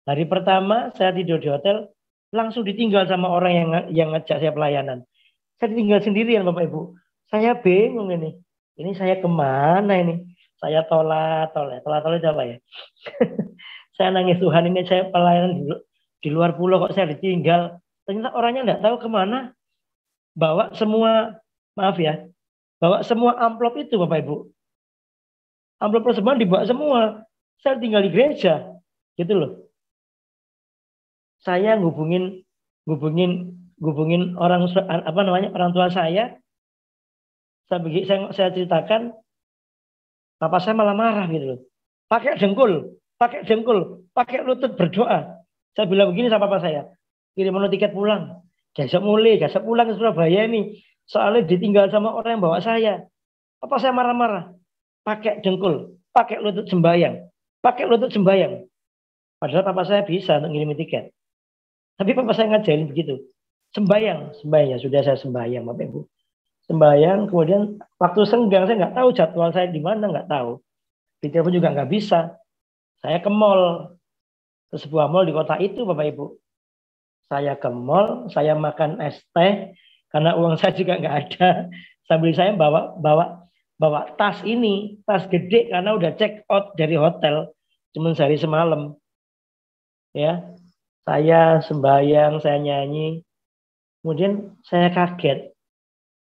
Hari pertama saya tidur di hotel, langsung ditinggal sama orang yang ngajak saya pelayanan. Saya ditinggal sendirian Bapak Ibu. Saya bingung ini. Ini saya kemana ini? Saya tolak itu apa ya? Saya nangis Tuhan ini saya pelayanan di luar pulau kok saya ditinggal. Ternyata orangnya enggak tahu kemana. Bawa semua amplop itu Bapak Ibu. Amplop persembahan dibawa semua. Saya tinggal di gereja. Gitu loh. Saya ngubungin orang orang tua saya. Saya ceritakan, papa saya malah marah gitu loh. Pakai dengkul, pakai lutut berdoa. Saya bilang begini sama papa saya, kirim tiket pulang. Gasok pulang ke Surabaya ini. Soalnya ditinggal sama orang yang bawa saya. Papa saya marah-marah. Pakai dengkul, pakai lutut sembayang. Padahal papa saya bisa untuk ngirimin tiket. Tapi papa saya ngajarin begitu. Sembayang ya sudah saya sembayang Bapak Ibu. Sembayang kemudian waktu senggang saya nggak tahu jadwal saya di mana nggak tahu. Di telepon juga nggak bisa. Saya ke mall, ke sebuah mall di kota itu Bapak Ibu. Saya ke mall, saya makan es teh karena uang saya juga nggak ada. Sambil saya bawa tas gede karena udah check out dari hotel cuma sehari semalam. Ya, saya sembahyang, saya nyanyi. Kemudian saya kaget.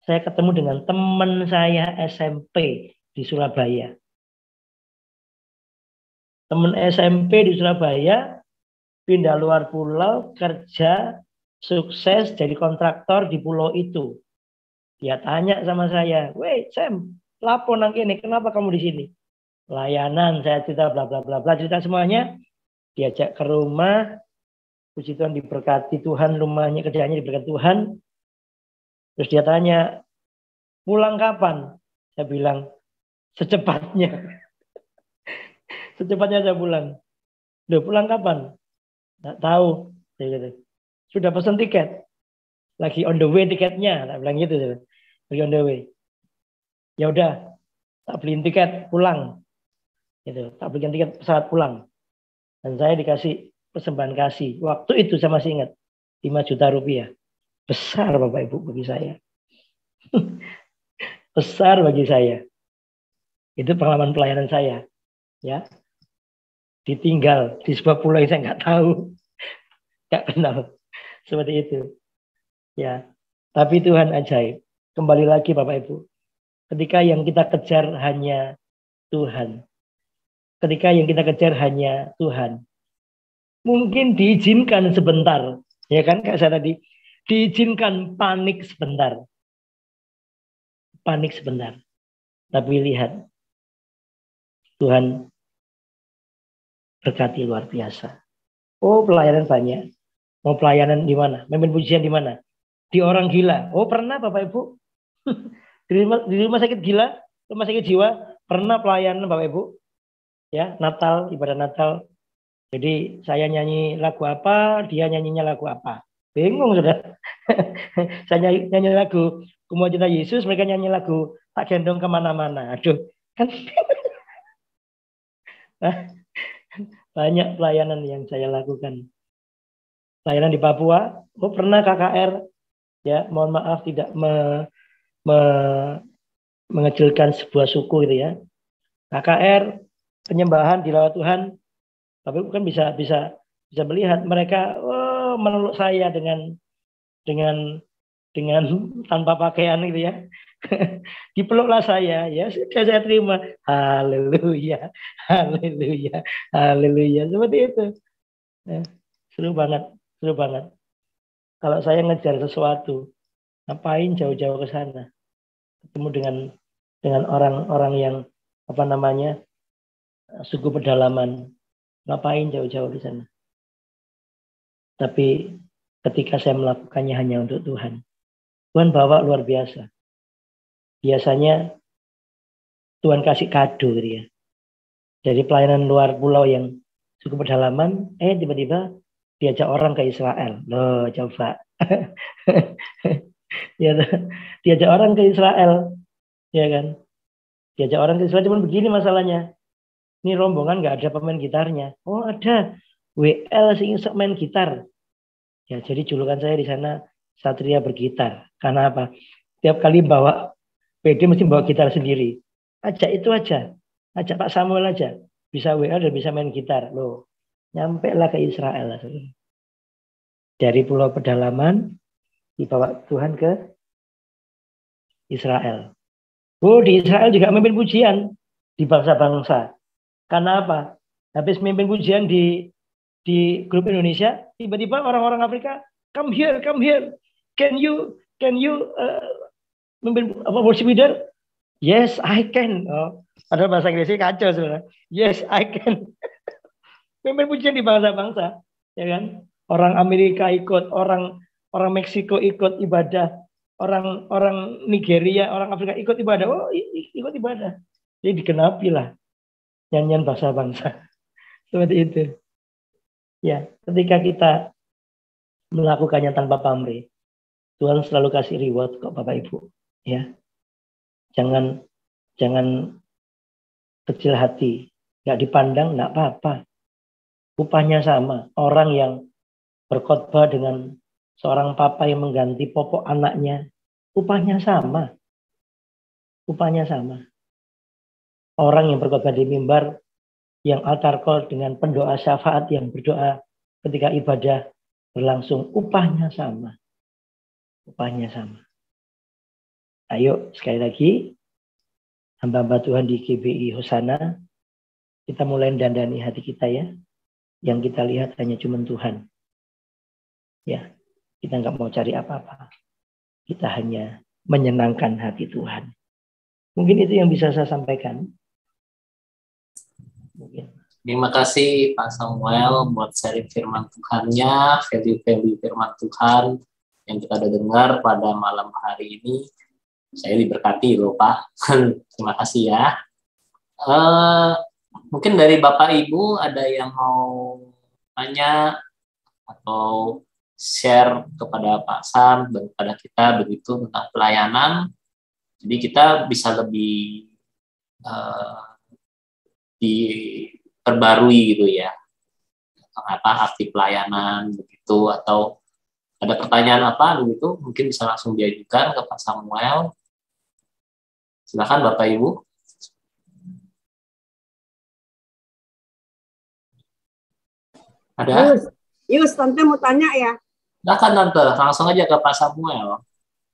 Saya ketemu dengan teman saya SMP di Surabaya. Teman SMP di Surabaya pindah luar pulau, kerja, sukses jadi kontraktor di pulau itu. Dia tanya sama saya, "Weh, Sam, lapo nang kene, kenapa kamu di sini?" layanan, saya cerita bla bla bla bla, cerita semuanya, diajak ke rumah, puji Tuhan diberkati Tuhan, rumahnya kerjaannya diberkati Tuhan. Terus dia tanya, pulang kapan? Saya bilang, secepatnya. Secepatnya saya pulang. Loh, pulang kapan? Nggak tahu. Gitu. Sudah pesan tiket. Lagi on the way tiketnya. Saya bilang gitu. Lagi on the way. Ya udah, tak beliin tiket pulang. Gitu. Tak beliin tiket pesawat pulang. Dan saya dikasih persembahan kasih. Waktu itu saya masih ingat. 5 juta rupiah. Besar Bapak Ibu bagi saya. Besar bagi saya. Itu pengalaman pelayanan saya. Ya, ditinggal di sebuah pulau yang saya nggak tahu, nggak kenal, seperti itu. Ya, tapi Tuhan ajaib. Kembali lagi Bapak Ibu, ketika yang kita kejar hanya Tuhan, ketika yang kita kejar hanya Tuhan, mungkin diizinkan sebentar, ya kan kayak saya tadi, diizinkan panik sebentar, tapi lihat Tuhan berkati luar biasa. Oh, pelayanan banyak. Mau pelayanan di mana? Memimpin pujian di mana? Di orang gila. Oh, pernah Bapak Ibu? di rumah sakit gila, rumah sakit jiwa, pernah pelayanan Bapak Ibu. Ya, Natal, ibadah Natal. Jadi saya nyanyi lagu apa, dia nyanyinya lagu apa. Bingung sudah. Saya nyanyi lagu Ku Cinta Yesus, mereka nyanyi lagu Tak Gendong Kemana-mana. Aduh, kan banyak pelayanan yang saya lakukan. Pelayanan di Papua, oh pernah KKR, ya mohon maaf tidak mengecilkan sebuah suku gitu ya. KKR penyembahan di lawat Tuhan, tapi kan bisa melihat mereka meluk saya dengan tanpa pakaian gitu ya. Dipeluklah saya, ya sudah saya terima. Haleluya, haleluya, haleluya. Seperti itu. Ya, seru banget, seru banget. Kalau saya ngejar sesuatu, ngapain jauh-jauh ke sana? Ketemu dengan orang-orang yang apa namanya suku pedalaman, ngapain jauh-jauh di sana? Tapi ketika saya melakukannya hanya untuk Tuhan, Tuhan bawa luar biasa. Biasanya Tuhan kasih kado gitu ya. Dari pelayanan luar pulau yang suku pedalaman, tiba-tiba diajak orang ke Israel. Loh, coba. Ya, diajak orang ke Israel, ya kan? Diajak orang ke Israel, cuman begini masalahnya. Ini rombongan nggak ada pemain gitarnya. Oh ada, WL sing main gitar. Ya jadi julukan saya di sana Satria Bergitar. Karena apa? Tiap kali bawa PD mesti bawa gitar sendiri. Ajak itu aja. Ajak Pak Samuel aja. Bisa WL dan bisa main gitar. Loh, nyampe lah ke Israel. Dari pulau pedalaman dibawa Tuhan ke Israel. Oh, di Israel juga memimpin pujian di bangsa-bangsa. Karena apa? Habis memimpin pujian di grup Indonesia, tiba-tiba orang-orang Afrika, come here, can you memimpin worship leader? Yes, I can. Oh, padahal bahasa Inggrisnya kacau sebenarnya. Yes, I can. Memimpin pujian di bangsa-bangsa, ya kan? Orang Amerika ikut, orang Meksiko ikut ibadah, orang Nigeria, orang Afrika ikut ibadah. Oh, ikut ibadah. Jadi dikenapi lah nyanyian bangsa-bangsa. Seperti itu. Ya, ketika kita melakukannya tanpa pamrih, Tuhan selalu kasih reward kok Bapak Ibu. Ya, jangan kecil hati, nggak dipandang nggak apa-apa. Upahnya sama. Orang yang berkhotbah dengan seorang papa yang mengganti popok anaknya, upahnya sama. Upahnya sama. Orang yang berkhotbah di mimbar, yang altar call dengan pendoa syafaat yang berdoa ketika ibadah berlangsung, upahnya sama. Upahnya sama. Ayo sekali lagi, hamba-hamba Tuhan di GBI Hosana, kita mulai dandani hati kita ya. Yang kita lihat hanya cuma Tuhan. Ya, kita nggak mau cari apa-apa. Kita hanya menyenangkan hati Tuhan. Mungkin itu yang bisa saya sampaikan. Terima kasih Pak Samuel buat sharing firman Tuhannya, value-value firman Tuhan yang kita udah dengar pada malam hari ini. Saya diberkati loh Pak. Terima kasih ya. Mungkin dari Bapak Ibu ada yang mau tanya atau share kepada Pak Sam dan kepada kita begitu tentang pelayanan. Jadi kita bisa lebih diperbarui gitu ya. Apa arti pelayanan begitu, atau ada pertanyaan apa begitu, mungkin bisa langsung diajukan ke Pak Samuel. Silakan Bapak Ibu. Ada? Yus, Tante mau tanya ya. Silakan Tante, langsung aja ke Pak Samuel.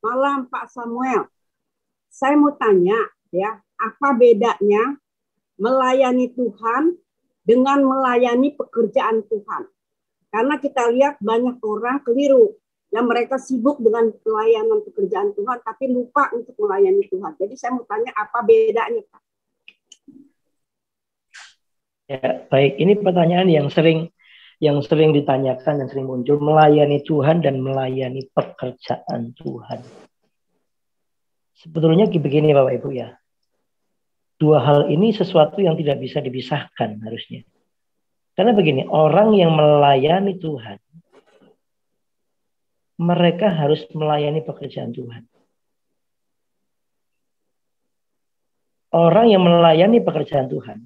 Malam Pak Samuel. Saya mau tanya ya, apa bedanya melayani Tuhan dengan melayani pekerjaan Tuhan? Karena kita lihat banyak orang keliru, yang mereka sibuk dengan pelayanan pekerjaan Tuhan, tapi lupa untuk melayani Tuhan. Jadi saya mau tanya apa bedanya, Pak? Ya, baik. Ini pertanyaan yang sering ditanyakan dan sering muncul, melayani Tuhan dan melayani pekerjaan Tuhan. Sebetulnya begini Bapak Ibu ya. Dua hal ini sesuatu yang tidak bisa dipisahkan harusnya. Karena begini, orang yang melayani Tuhan, mereka harus melayani pekerjaan Tuhan. Orang yang melayani pekerjaan Tuhan,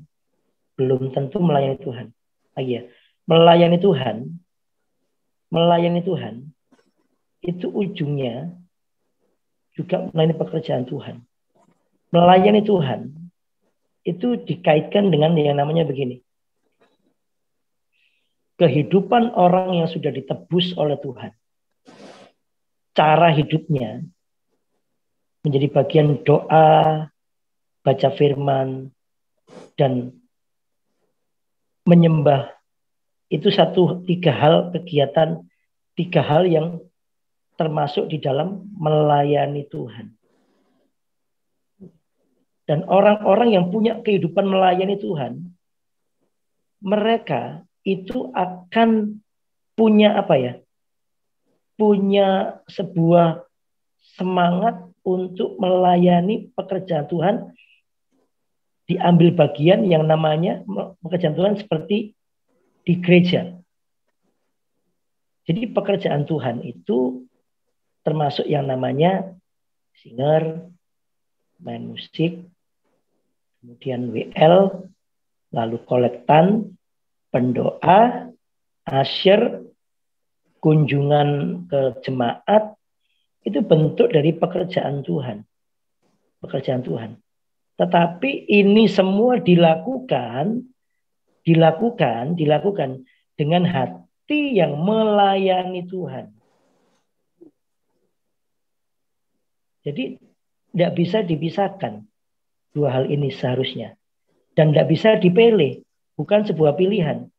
belum tentu melayani Tuhan. Lagi ya, melayani Tuhan, itu ujungnya juga melayani pekerjaan Tuhan. Melayani Tuhan, itu dikaitkan dengan yang namanya begini. Kehidupan orang yang sudah ditebus oleh Tuhan. Cara hidupnya menjadi bagian doa, baca firman, dan menyembah. Itu tiga hal yang termasuk di dalam melayani Tuhan. Dan orang-orang yang punya kehidupan melayani Tuhan, mereka itu akan punya punya sebuah semangat untuk melayani pekerjaan Tuhan, diambil bagian yang namanya pekerjaan Tuhan seperti di gereja. Jadi pekerjaan Tuhan itu termasuk yang namanya singer, main musik, kemudian WL, lalu kolektan, pendoa, asyir, kunjungan ke jemaat, itu bentuk dari pekerjaan Tuhan. Pekerjaan Tuhan. Tetapi ini semua dilakukan dengan hati yang melayani Tuhan. Jadi tidak bisa dipisahkan dua hal ini seharusnya. Dan tidak bisa dipilih. Bukan sebuah pilihan.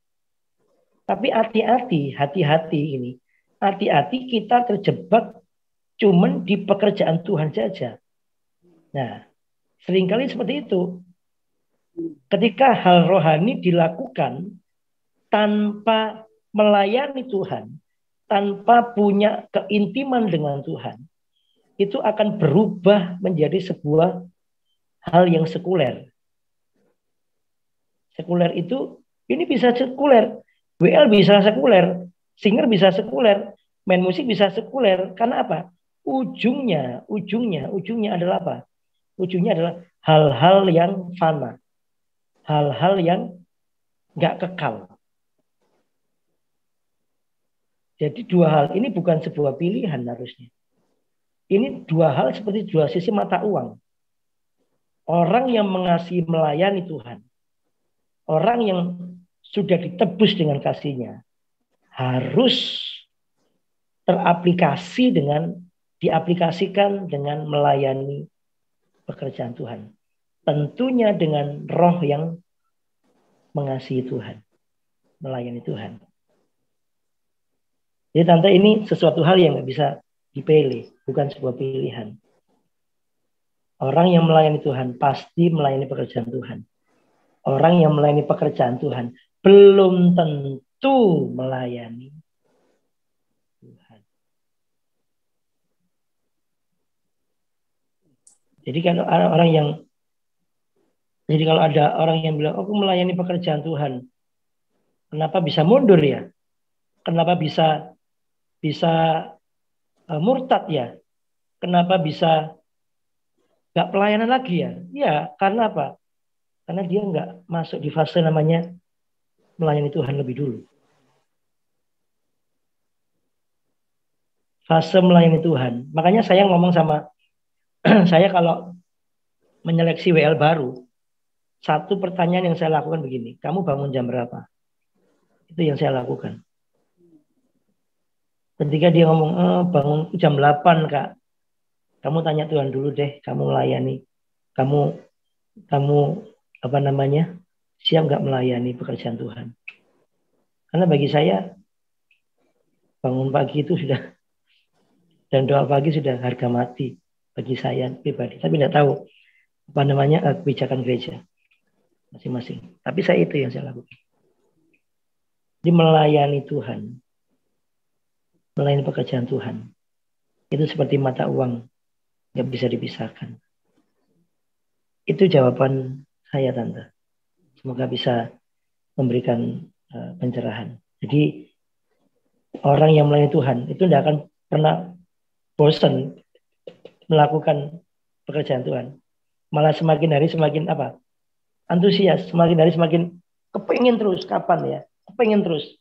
Tapi hati-hati ini. Hati-hati kita terjebak cuman di pekerjaan Tuhan saja. Nah, seringkali seperti itu. Ketika hal rohani dilakukan tanpa melayani Tuhan, tanpa punya keintiman dengan Tuhan, itu akan berubah menjadi sebuah hal yang sekuler. Sekuler itu, ini bisa sekuler. WL bisa sekuler, singer bisa sekuler, main musik bisa sekuler. Karena apa? Ujungnya adalah apa? Ujungnya adalah hal-hal yang fana. Hal-hal yang nggak kekal. Jadi dua hal ini bukan sebuah pilihan harusnya. Ini dua hal seperti dua sisi mata uang. Orang yang mengasihi melayani Tuhan, orang yang sudah ditebus dengan kasih-Nya, harus diaplikasikan dengan melayani pekerjaan Tuhan. Tentunya dengan roh yang mengasihi Tuhan, melayani Tuhan. Jadi Tante, ini sesuatu hal yang nggak bisa dipilih, bukan sebuah pilihan. Orang yang melayani Tuhan pasti melayani pekerjaan Tuhan. Orang yang melayani pekerjaan Tuhan belum tentu melayani Tuhan. Jadi kalau ada orang yang bilang, aku melayani pekerjaan Tuhan, kenapa bisa mundur ya? Kenapa bisa murtad ya? Kenapa bisa nggak pelayanan lagi ya? Ya, karena apa? Karena dia nggak masuk di fase namanya melayani Tuhan lebih dulu. Fase melayani Tuhan. Makanya saya ngomong sama saya kalau menyeleksi WL baru, satu pertanyaan yang saya lakukan begini, kamu bangun jam berapa? Itu yang saya lakukan. Ketika dia ngomong, bangun jam 8 Kak. Kamu tanya Tuhan dulu deh, kamu melayani. Kamu siap nggak melayani pekerjaan Tuhan? Karena bagi saya, bangun pagi itu sudah, dan doa pagi sudah harga mati bagi saya pribadi. Tapi tidak tahu kebijakan gereja masing-masing. Tapi saya itu yang saya lakukan. Jadi melayani Tuhan, melayani pekerjaan Tuhan, itu seperti mata uang, nggak bisa dipisahkan. Itu jawaban saya, Tante. Semoga bisa memberikan pencerahan. Jadi orang yang melayani Tuhan itu tidak akan pernah bosan melakukan pekerjaan Tuhan. Malah semakin hari semakin antusias, semakin hari semakin kepingin terus. Kapan ya? Kepingin terus.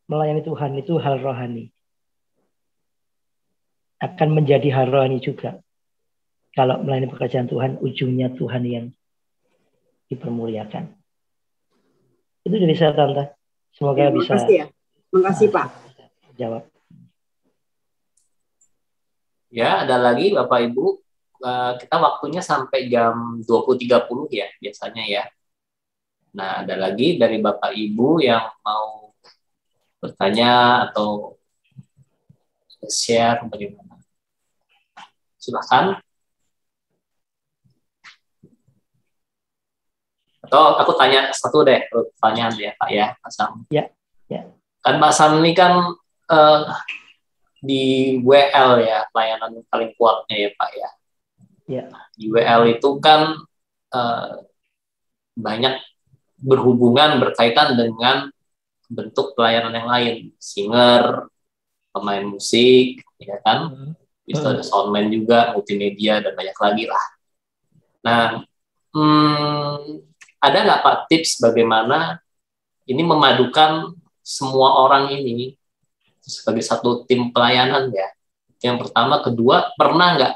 Melayani Tuhan itu hal rohani. Akan menjadi hal rohani juga. Kalau melayani pekerjaan Tuhan, ujungnya Tuhan yang dipermuliakan. Itu dari saya, Tante. Semoga bisa. Makasih ya. Makasih, Pak. Jawab. Ya, ada lagi Bapak Ibu. Kita waktunya sampai jam 20.30 ya biasanya ya. Nah, ada lagi dari Bapak Ibu yang mau bertanya atau share bagaimana? Silakan. Atau aku tanya satu deh pertanyaan ya Pak ya, Pak Sam. Ya. Kan Pak Sam ini kan di WL ya, pelayanan paling kuatnya ya Pak ya. Ya. Di WL itu kan banyak berkaitan dengan bentuk pelayanan yang lain, singer, pemain musik, ya kan, bisa ada soundman juga, multimedia dan banyak lagi lah. Nah, ada nggak Pak tips bagaimana ini memadukan semua orang ini sebagai satu tim pelayanan ya? Yang pertama, kedua, pernah nggak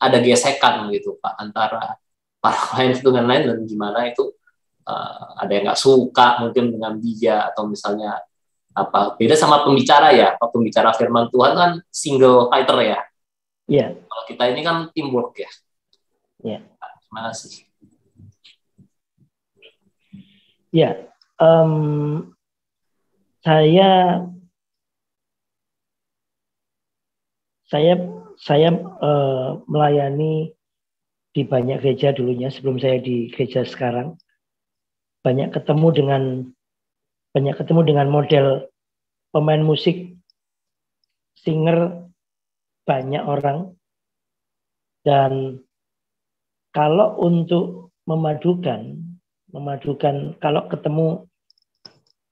ada gesekan gitu Pak antara para klien dengan lain dan gimana itu ada yang nggak suka mungkin dengan dia atau misalnya beda sama pembicara ya, pembicara firman Tuhan kan single fighter ya. Iya. Kalau kita ini kan teamwork ya. Iya. Gimana sih? Ya, saya melayani di banyak gereja dulunya sebelum saya di gereja sekarang. Banyak ketemu dengan model pemain musik, singer, banyak orang. Dan kalau untuk memadukan kalau ketemu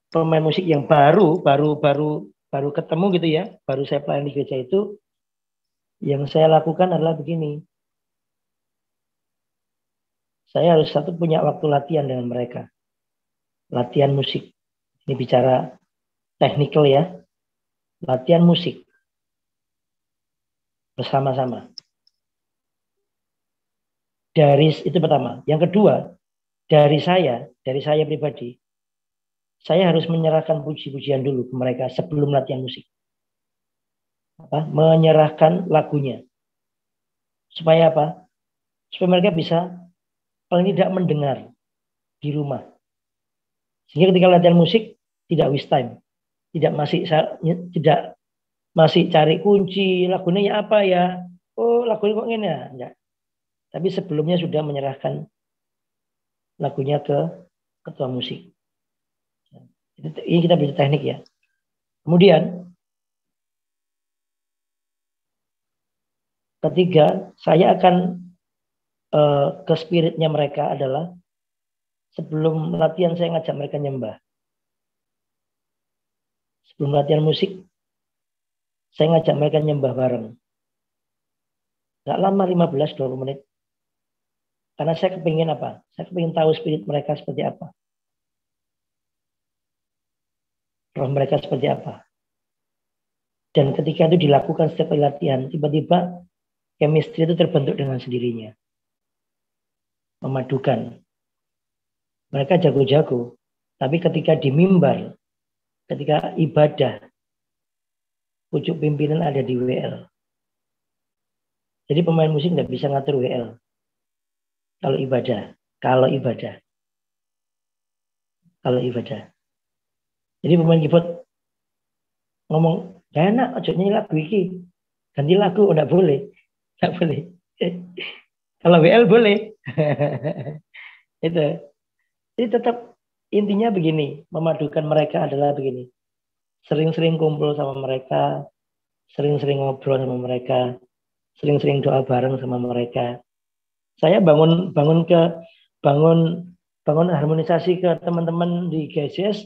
pemain musik yang baru ketemu gitu ya, baru saya pelayani di gereja itu, yang saya lakukan adalah begini. Saya harus punya waktu latihan dengan mereka. Latihan musik. Ini bicara teknikal ya. Latihan musik. Bersama-sama. Itu pertama. Yang kedua, dari saya pribadi, saya harus menyerahkan puji-pujian dulu ke mereka sebelum latihan musik. Menyerahkan lagunya. Supaya apa? Supaya mereka bisa paling tidak mendengar di rumah. Sehingga ketika latihan musik tidak waste time. Tidak masih cari kunci lagunya apa ya. oh lagunya kok ini ya, enggak. Tapi sebelumnya sudah menyerahkan lagunya ke ketua musik. Ini kita bisa teknik ya. Kemudian ketiga, saya akan ke spiritnya mereka adalah sebelum latihan saya ngajak mereka nyembah. Sebelum latihan musik, saya ngajak mereka nyembah bareng. Gak lama 15-20 menit. Karena saya kepingin apa? Saya kepingin tahu spirit mereka seperti apa. Roh mereka seperti apa. Dan ketika itu dilakukan setiap latihan, tiba-tiba chemistry itu terbentuk dengan sendirinya. Memadukan. Mereka jago-jago. Tapi ketika di mimbar, ketika ibadah, pucuk pimpinan ada di WL. Jadi pemain musik nggak bisa ngatur WL. Kalau ibadah. Jadi pemain keyboard ngomong, gak enak, ojo nyanyi lagu iki. Ganti lagu, enggak boleh. Enggak boleh. Kalau WL boleh. Itu. Jadi tetap intinya begini, memadukan mereka adalah begini. Sering-sering kumpul sama mereka, sering-sering ngobrol sama mereka, sering-sering doa bareng sama mereka. Saya bangun harmonisasi ke teman-teman di GSS.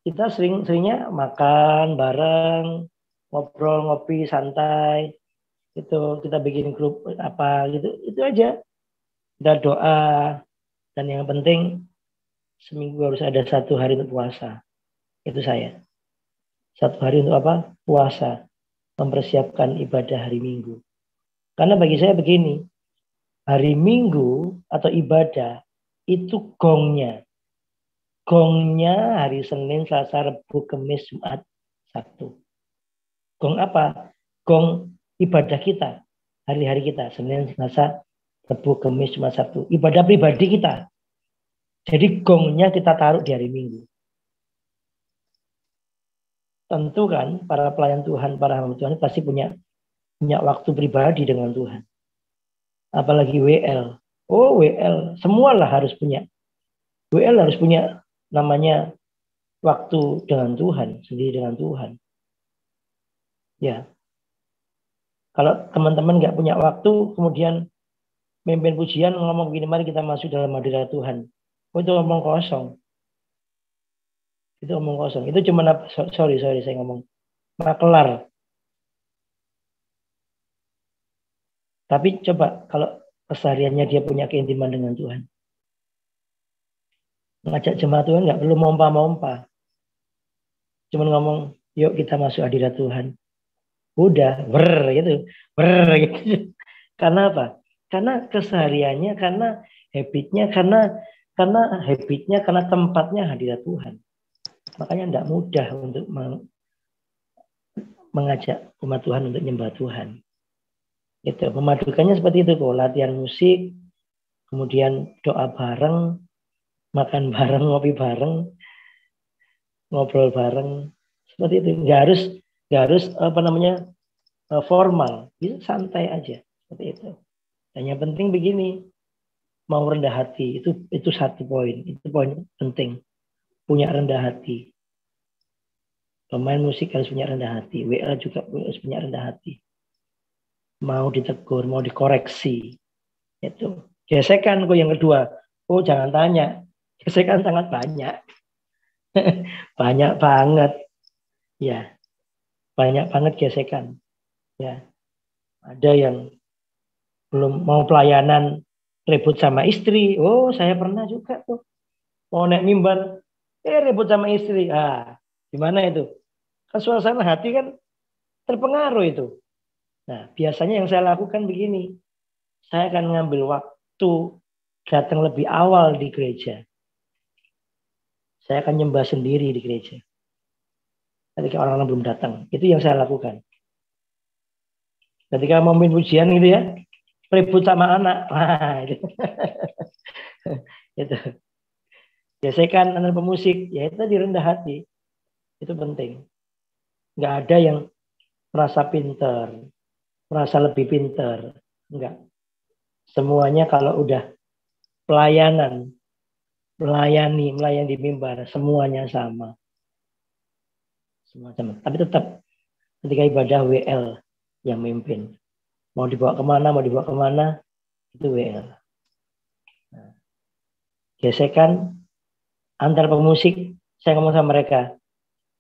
Kita seringnya makan bareng, ngobrol, ngopi, santai. Itu kita bikin grup apa gitu. Itu aja. Kita doa. Dan yang penting seminggu harus ada 1 hari untuk puasa. Itu saya. 1 hari untuk apa? Puasa. Mempersiapkan ibadah hari Minggu. Karena bagi saya begini. Hari Minggu atau ibadah itu gongnya. Gongnya hari Senin, Selasa, Rabu, Kamis, Jumat, Sabtu. Gong apa? Gong ibadah kita. Hari-hari kita. Senin, Selasa, Rabu, Kamis, Jumat, Sabtu. Ibadah pribadi kita. Jadi gongnya kita taruh di hari Minggu. Tentu kan para pelayan Tuhan, para hamba Tuhan pasti punya waktu pribadi dengan Tuhan. Apalagi WL. Oh WL. Semualah harus punya. WL harus punya namanya waktu dengan Tuhan, sendiri dengan Tuhan. Ya. Kalau teman-teman nggak punya waktu, kemudian mimpin pujian ngomong gini, mari kita masuk dalam hadirat Tuhan. Oh, itu omong kosong. Itu omong kosong. Itu cuma sorry saya ngomong makelar. Tapi coba kalau kesehariannya dia punya keintiman dengan Tuhan. Ngajak jemaat Tuhan nggak perlu mompa-mompa. Cuma ngomong, yuk kita masuk hadirat Tuhan. Udah, gitu. Karena apa? Karena kesehariannya, karena habitnya, karena tempatnya hadirat Tuhan. Makanya tidak mudah untuk mengajak umat Tuhan untuk nyembah Tuhan. Itu memadukannya seperti itu kok. Latihan musik, kemudian doa bareng, makan bareng, ngopi bareng, ngobrol bareng, seperti itu. Nggak harus formal, bisa santai aja seperti itu. Dan yang penting begini, mau rendah hati itu satu poin, itu poin penting. Punya rendah hati. Pemain musik harus punya rendah hati, WA juga harus punya rendah hati. Mau ditegur, mau dikoreksi, itu. Gesekan kok yang kedua, oh jangan tanya. Gesekan sangat banyak. Banyak banget. Ya. Banyak banget gesekan. Ya. Ada yang belum mau pelayanan ribut sama istri. Oh, saya pernah juga tuh. Mau naik mimbar, ribut sama istri. Gimana itu? Kan suasana hati kan terpengaruh itu. Nah, biasanya yang saya lakukan begini. Saya akan ngambil waktu datang lebih awal di gereja. Saya akan nyembah sendiri di gereja. Ketika orang-orang belum datang. Itu yang saya lakukan. Ketika mau mimpin pujian gitu ya, ribut sama anak. Itu. Itu. Gesekan antar pemusik, ya itu di rendah hati. Itu penting. Nggak ada yang merasa pintar, merasa lebih pinter. Enggak. Semuanya kalau udah pelayanan, melayani di mimbar, semuanya sama. Semua sama. Tapi tetap ketika ibadah WL yang mimpin. Mau dibawa kemana, itu WL. Nah, gesekan antar pemusik, saya ngomong sama mereka,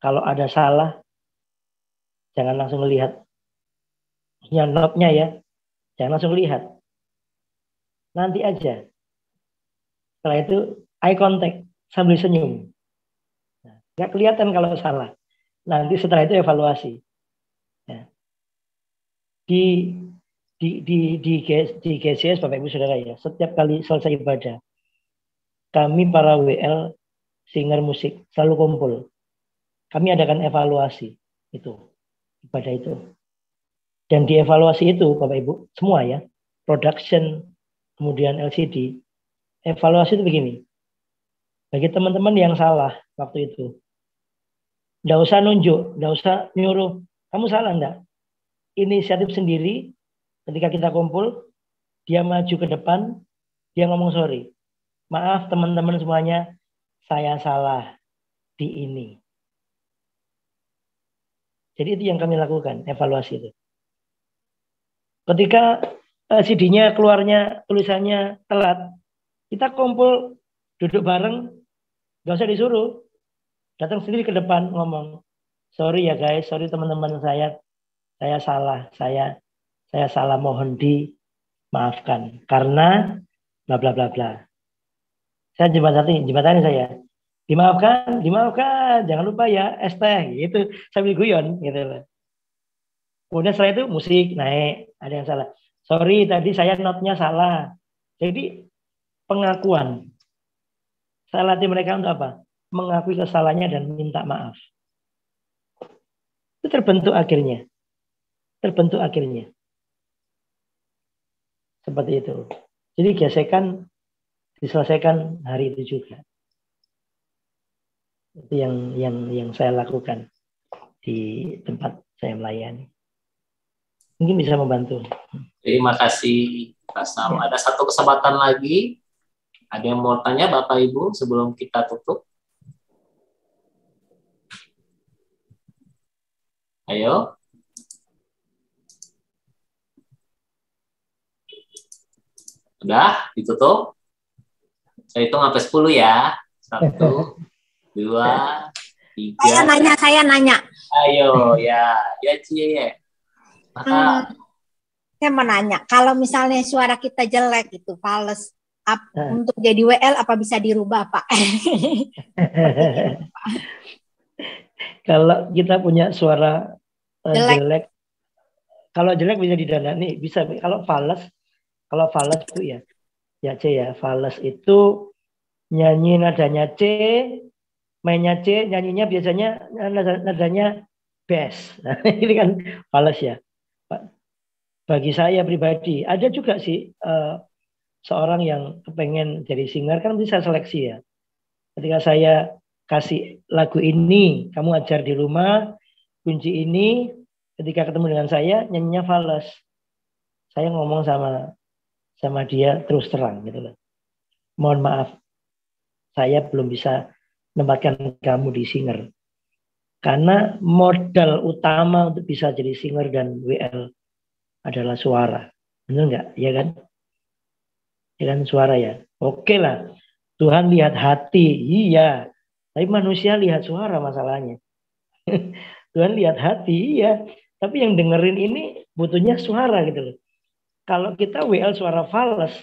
kalau ada salah, jangan langsung lihat. Notnya ya, jangan langsung lihat. Nanti aja. Setelah itu, eye contact, sambil senyum. Nah, nggak kelihatan kalau salah. Nanti setelah itu evaluasi. Ya. Di GCS Bapak Ibu Saudara ya, setiap kali selesai ibadah, kami para WL singer musik selalu kumpul. Kami adakan evaluasi itu, ibadah itu. Dan di evaluasi itu Bapak Ibu semua ya, production, kemudian LCD, evaluasi itu begini. Bagi teman-teman yang salah waktu itu, nggak usah nunjuk, nggak usah nyuruh, kamu salah enggak? Inisiatif sendiri, ketika kita kumpul, dia maju ke depan, dia ngomong sorry. Maaf teman-teman semuanya, saya salah di ini. Jadi itu yang kami lakukan, evaluasi itu. Ketika CD-nya keluarnya tulisannya telat, kita kumpul, duduk bareng, nggak usah disuruh. Datang sendiri ke depan ngomong, sorry ya guys, sorry teman-teman saya salah, saya salah, mohon dimaafkan karena bla bla bla bla. Saya jembatani saya. Dimaafkan, jangan lupa ya, es teh gitu, sambil guyon gitu loh. Kemudian setelah itu musik naik, ada yang salah. Sorry tadi saya notnya salah. Jadi pengakuan. Saya latih mereka untuk apa? Mengakui kesalahannya dan minta maaf. Itu terbentuk akhirnya. Seperti itu. Jadi gesekan diselesaikan hari itu juga. Itu yang saya lakukan di tempat saya melayani. Mungkin bisa membantu. Terima kasih Pak Sam. Ya. Ada satu kesempatan lagi. Ada yang mau tanya Bapak Ibu sebelum kita tutup? Ayo. Udah ditutup? Saya hitung sampai 10 ya. 1, 2, 3. Saya nanya. Ayo ya Cie. Maka saya mau nanya, kalau misalnya suara kita jelek itu fals, untuk jadi WL apa bisa dirubah Pak? Kalau kita punya suara jelek, kalau jelek bisa didandani, bisa. Kalau fals itu ya C ya, fals itu nyanyi nadanya C, mainnya C, nyanyinya biasanya nadanya bass. Nah, ini kan fals ya. Bagi saya pribadi, ada juga sih seorang yang kepengen jadi singer kan bisa seleksi ya. Ketika saya kasih lagu ini, kamu ajar di rumah, kunci ini, ketika ketemu dengan saya nyanyinya fals. Saya ngomong sama dia terus terang gitu loh. Mohon maaf, saya belum bisa menempatkan kamu di singer. Karena modal utama untuk bisa jadi singer dan WL adalah suara. Benar nggak? Ya kan? Ya kan suara ya. Oke lah. Tuhan lihat hati. Iya. Tapi manusia lihat suara masalahnya. Tuhan lihat hati. Iya. Tapi yang dengerin ini butuhnya suara gitu loh. Kalau kita WL suara fals,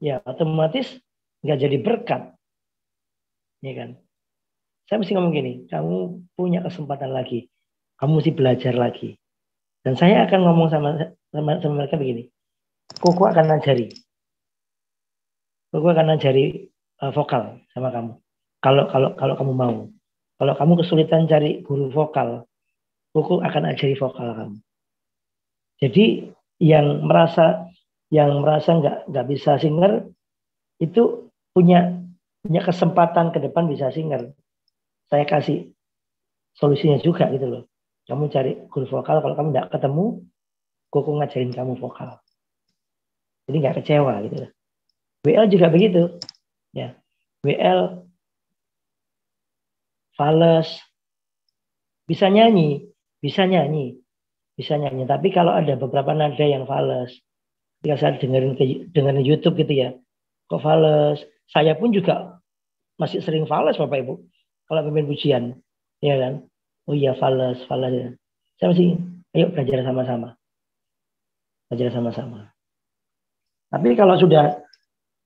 ya otomatis nggak jadi berkat. Ya kan? Saya mesti ngomong gini. Kamu punya kesempatan lagi. Kamu mesti belajar lagi. Dan saya akan ngomong sama mereka begini. Koko akan ajari vokal sama kamu. Kalau kamu mau. Kalau kamu kesulitan cari guru vokal, Koko akan ajari vokal kamu. Jadi yang merasa nggak bisa singer itu punya kesempatan ke depan bisa singer. Saya kasih solusinya juga gitu loh. Kamu cari guru vokal, kalau kamu nggak ketemu, kok ngajarin kamu vokal. Jadi nggak kecewa gitu. WL juga begitu. Ya, WL fales, bisa nyanyi. Tapi kalau ada beberapa nada yang fales, ketika saya dengerin YouTube gitu ya, kok fales. Saya pun juga masih sering fales Bapak Ibu. Kalau pimpin pujian, ya kan? Oh iya fales. Saya masih, ayo belajar sama-sama. Tapi kalau sudah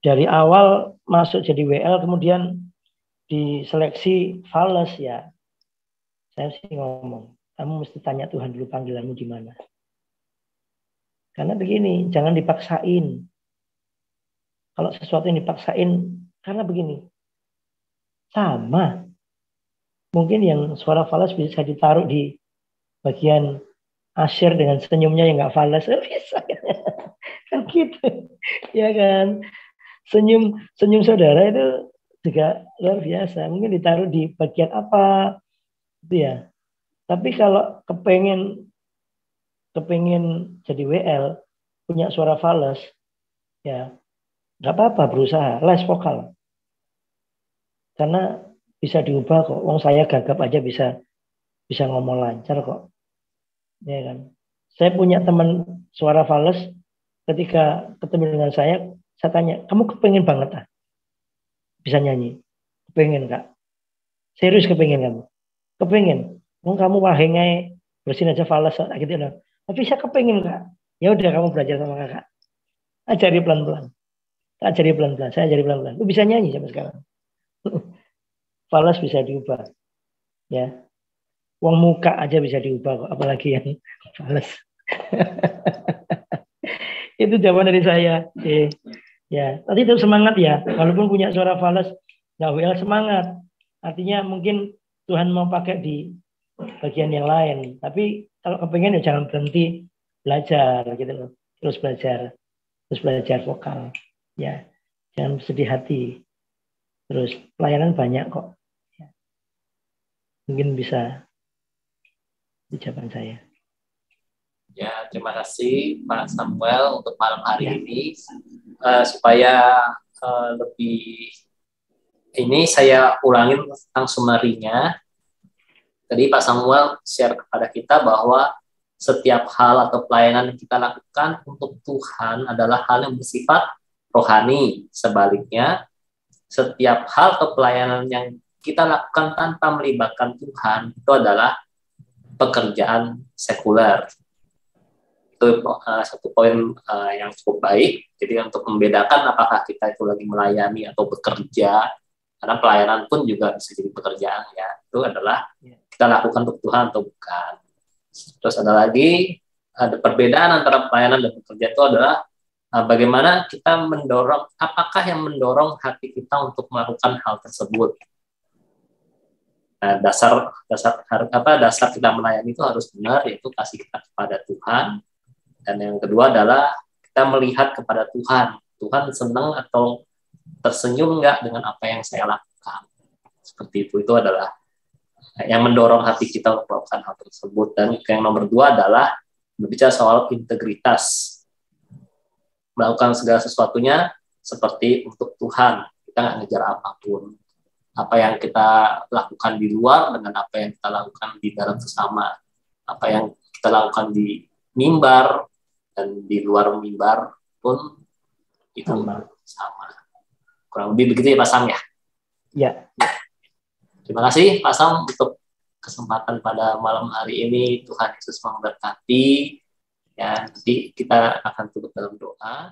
dari awal masuk jadi WL, kemudian diseleksi fales ya, saya sih ngomong, kamu mesti tanya Tuhan dulu panggilanmu di mana. Karena begini, jangan dipaksain. Kalau sesuatu yang dipaksain, karena begini, sama. Mungkin yang suara fales bisa ditaruh di bagian asyir dengan senyumnya yang nggak fales, bisa kan gitu, ya kan? Senyum saudara itu juga luar biasa. Mungkin ditaruh di bagian apa, gitu ya. Tapi kalau kepengen jadi WL, punya suara fales, ya nggak apa-apa, berusaha les vokal. Karena bisa diubah kok. Wong saya gagap aja bisa ngomong lancar kok. Ya kan. Saya punya teman suara fales, ketika ketemu dengan saya tanya, kamu kepengen banget bisa nyanyi? Kepengen Kak? Serius kepengen kamu? Kepengen? Kamu wahengai bersin aja fales gitu loh. Tapi saya kepengen Kak. Ya udah kamu belajar sama kakak. Ajari pelan-pelan. Saya ajari pelan-pelan. Lu bisa nyanyi sampai sekarang. Fales bisa diubah. Ya. Wong muka aja bisa diubah kok, apalagi yang fales. Itu jawaban dari saya. Ya, tadi itu semangat ya. Walaupun punya suara fales, nggak WL semangat. Artinya mungkin Tuhan mau pakai di bagian yang lain. Tapi kalau kepengen ya jangan berhenti belajar gitu loh. Terus belajar vokal. Ya, jangan sedih hati. Terus pelayanan banyak kok. Ya. Mungkin bisa ucapan saya. Ya, terima kasih Pak Samuel untuk malam hari ini. Supaya lebih ini saya ulangin tentang sumerinya. Tadi Pak Samuel share kepada kita bahwa setiap hal atau pelayanan yang kita lakukan untuk Tuhan adalah hal yang bersifat rohani. Sebaliknya, setiap hal atau pelayanan yang kita lakukan tanpa melibatkan Tuhan itu adalah pekerjaan sekuler. Itu satu poin yang cukup baik. Jadi untuk membedakan apakah kita itu lagi melayani atau bekerja, karena pelayanan pun juga bisa jadi pekerjaan ya. Itu adalah kita lakukan untuk Tuhan atau bukan. Terus ada perbedaan antara pelayanan dan bekerja itu adalah bagaimana kita mendorong, apakah yang mendorong hati kita untuk melakukan hal tersebut. Nah, dasar kita melayani itu harus benar, yaitu kasih kita kepada Tuhan. Dan yang kedua adalah kita melihat kepada Tuhan. Tuhan senang atau tersenyum nggak dengan apa yang saya lakukan. Seperti itu adalah yang mendorong hati kita untuk melakukan hal tersebut. Dan yang nomor dua adalah berbicara soal integritas. Melakukan segala sesuatunya seperti untuk Tuhan. Kita nggak ngejar apapun. Apa yang kita lakukan di luar dengan apa yang kita lakukan di dalam sesama. Apa yang kita lakukan di mimbar dan di luar mimbar pun itu sama. Kurang lebih begitu ya Pak Sam ya? Ya. Terima kasih Pak Sam untuk kesempatan pada malam hari ini. Tuhan Yesus memberkati. Ya, nanti kita akan tutup dalam doa.